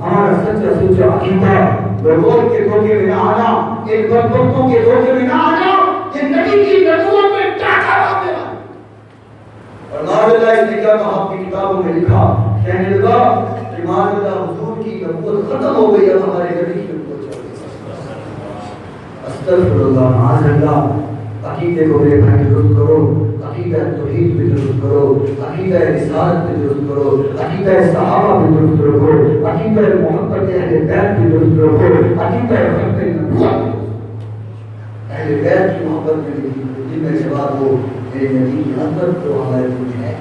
ہمارا سچا سچا عقیدہ لوگوں کے دھوکے میں نہ آنا, ان بدبختوں کے دھوکے میں نہ آنا. کہ نبی کی نبوت میں ٹاٹا باندھے گا. اور معاذ اللہ اس نے کیا کہا اپنی کتابوں میں لکھا, کہنے لگا کہ معاذ اللہ حضور کی نبوت ختم ہو گئی, اب ہمارے نبی کی نبوت چل گئی. استغفر اللہ. معاذ اللہ. عقیدے کو میرے بھائی درست کرو, عقیدہ توحید پہ درست کرو, عقیدہ رسالت پہ درست کرو, عقیدہ صحابہ پہ درست رکھو, عقیدہ محبت اہل بیت پہ درست رکھو, عقیدہ خلق نبوت اہل بیت کی محبت میں جن میں جواب ہو میرے نبی کی عظمت تو ہمارے دل میں ہے.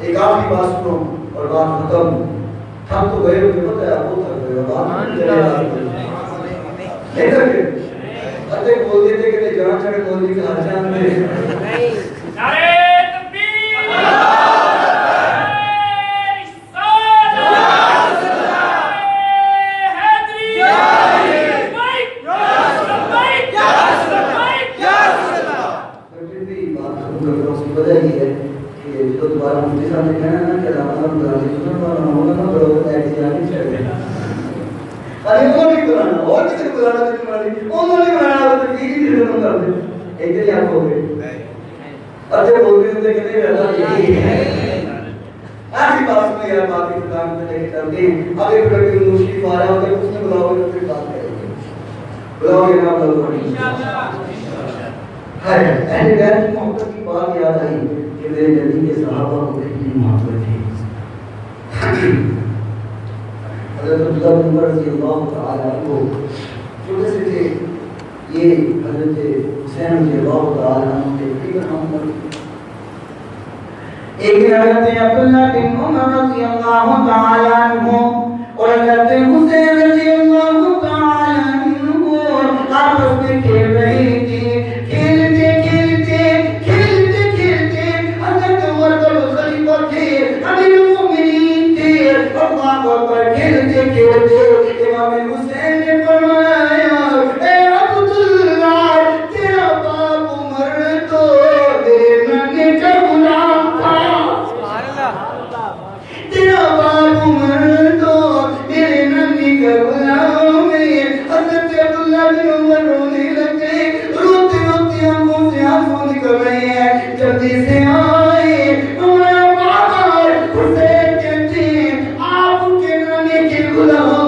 ایک آخری بات سنو اور بات ختم. تھک تو گئے ہو کہ پتہ ہے آپ کو تھک گئے ہو بات نہیں تھکے اتے بول دیتے کہ جہاں چڑھے بولنے کے ہر جان میں نعرے تکبیر وجہ یہ ہے کہ جو دوبارہ مفتی صاحب نے کہنا نا کہ علامہ قرآن سنن والا ہوگا نا تو ایسی آگے چڑھ گیا ارے وہ نہیں قرآن اور کسی کو قرآن نہیں قرآن وہ نہیں قرآن تو ٹھیک ہی ختم کر دے ایک دن آپ ہو گئے اچھے بولتے ہوتے کہ نہیں رہتا یہی ہے آخری بات میں یار باقی کام میں لے کے چلتے ہیں اب ایک بڑے مشکل آ رہا ہوتا ہے اس نے بلاؤ گے تو پھر بات کریں گے بلاؤ گے نا بلاؤ ہے اہل بیت کی محبت کی بات یاد آئی کہ میرے نبی کے صحابہ کو کتنی محبت تھی. حضرت عبداللہ بن عمر رضی اللہ تعالی عنہ چھوٹے سے تھے. یہ حضرت حسین رضی اللہ تعالی عنہ کے فکر محمد ایک دن حضرت عبداللہ بن عمر رضی اللہ تعالی عنہ اور حضرت حسین رضی اللہ تعالی عنہ آپس میں کھیل رہے تھے. امام حسین نے فرمایا اے عبداللہ تیرا باپ عمر تو میرے نانے کا غلام تھا. تیرا باپ عمر تو میرے نانے کا غلام ہے. حضرت عبداللہ بن عمر رونے لگے. روتے روتے آنکھوں سے آنسو نکل رہے ہیں. جلدی سے آئے ہمارا بابا حسین کہتے ہیں آپ کے نانے کے غلام.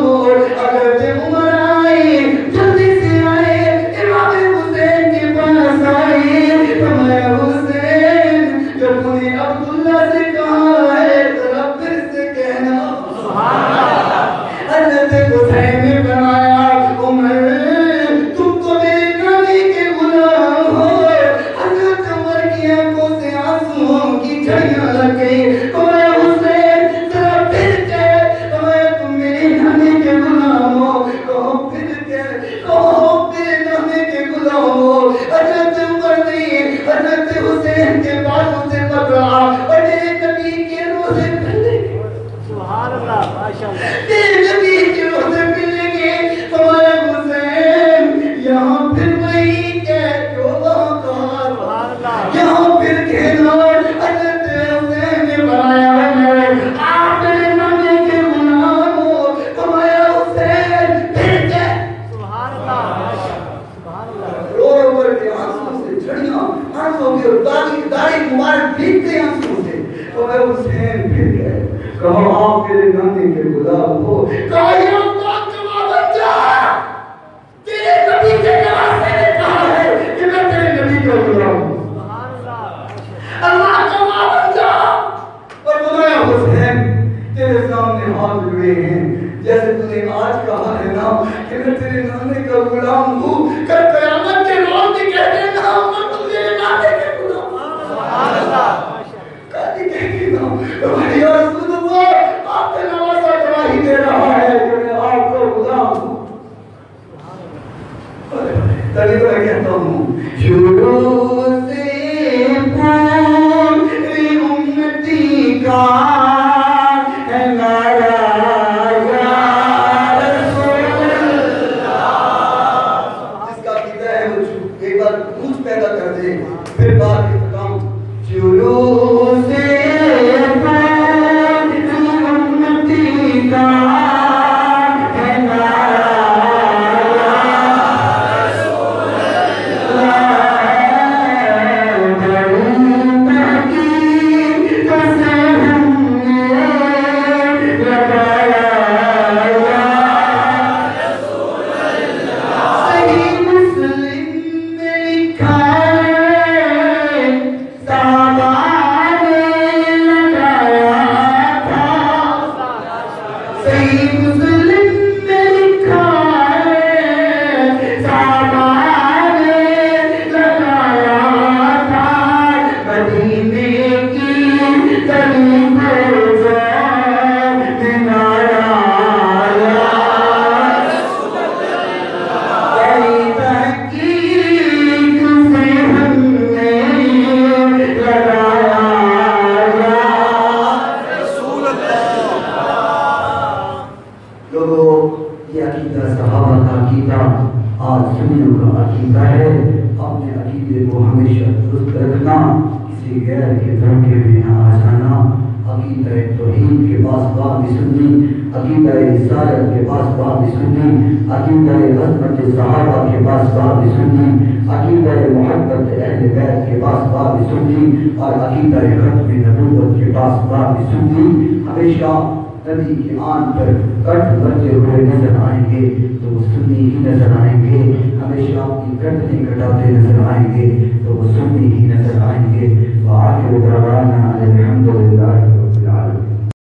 Thank you. سنیوں کا عقیدہ ہے اپنے عقیدے کو ہمیشہ درست رکھنا، کسی غیر کے دھوکے میں نہ آ جانا، عقیدہ توحید کے پاس باب سنی، عقیدہ رسالت کے پاس باب سنی، عقیدہ عظمت صحابہ کے پاس باب سنی، عقیدہ محبت اہل بیت کے پاس باب سنی، اور عقیدہ ختم نبوت کے پاس باب سنی۔ ہمیشہ نبی کے آن پر کٹ بھرتے ہوئے نظر آئیں گے تو وہ سنی ہی نظر آئیں گے، ہمیشہ اپنی کٹنے کٹاتے نظر آئیں گے تو وہ سنی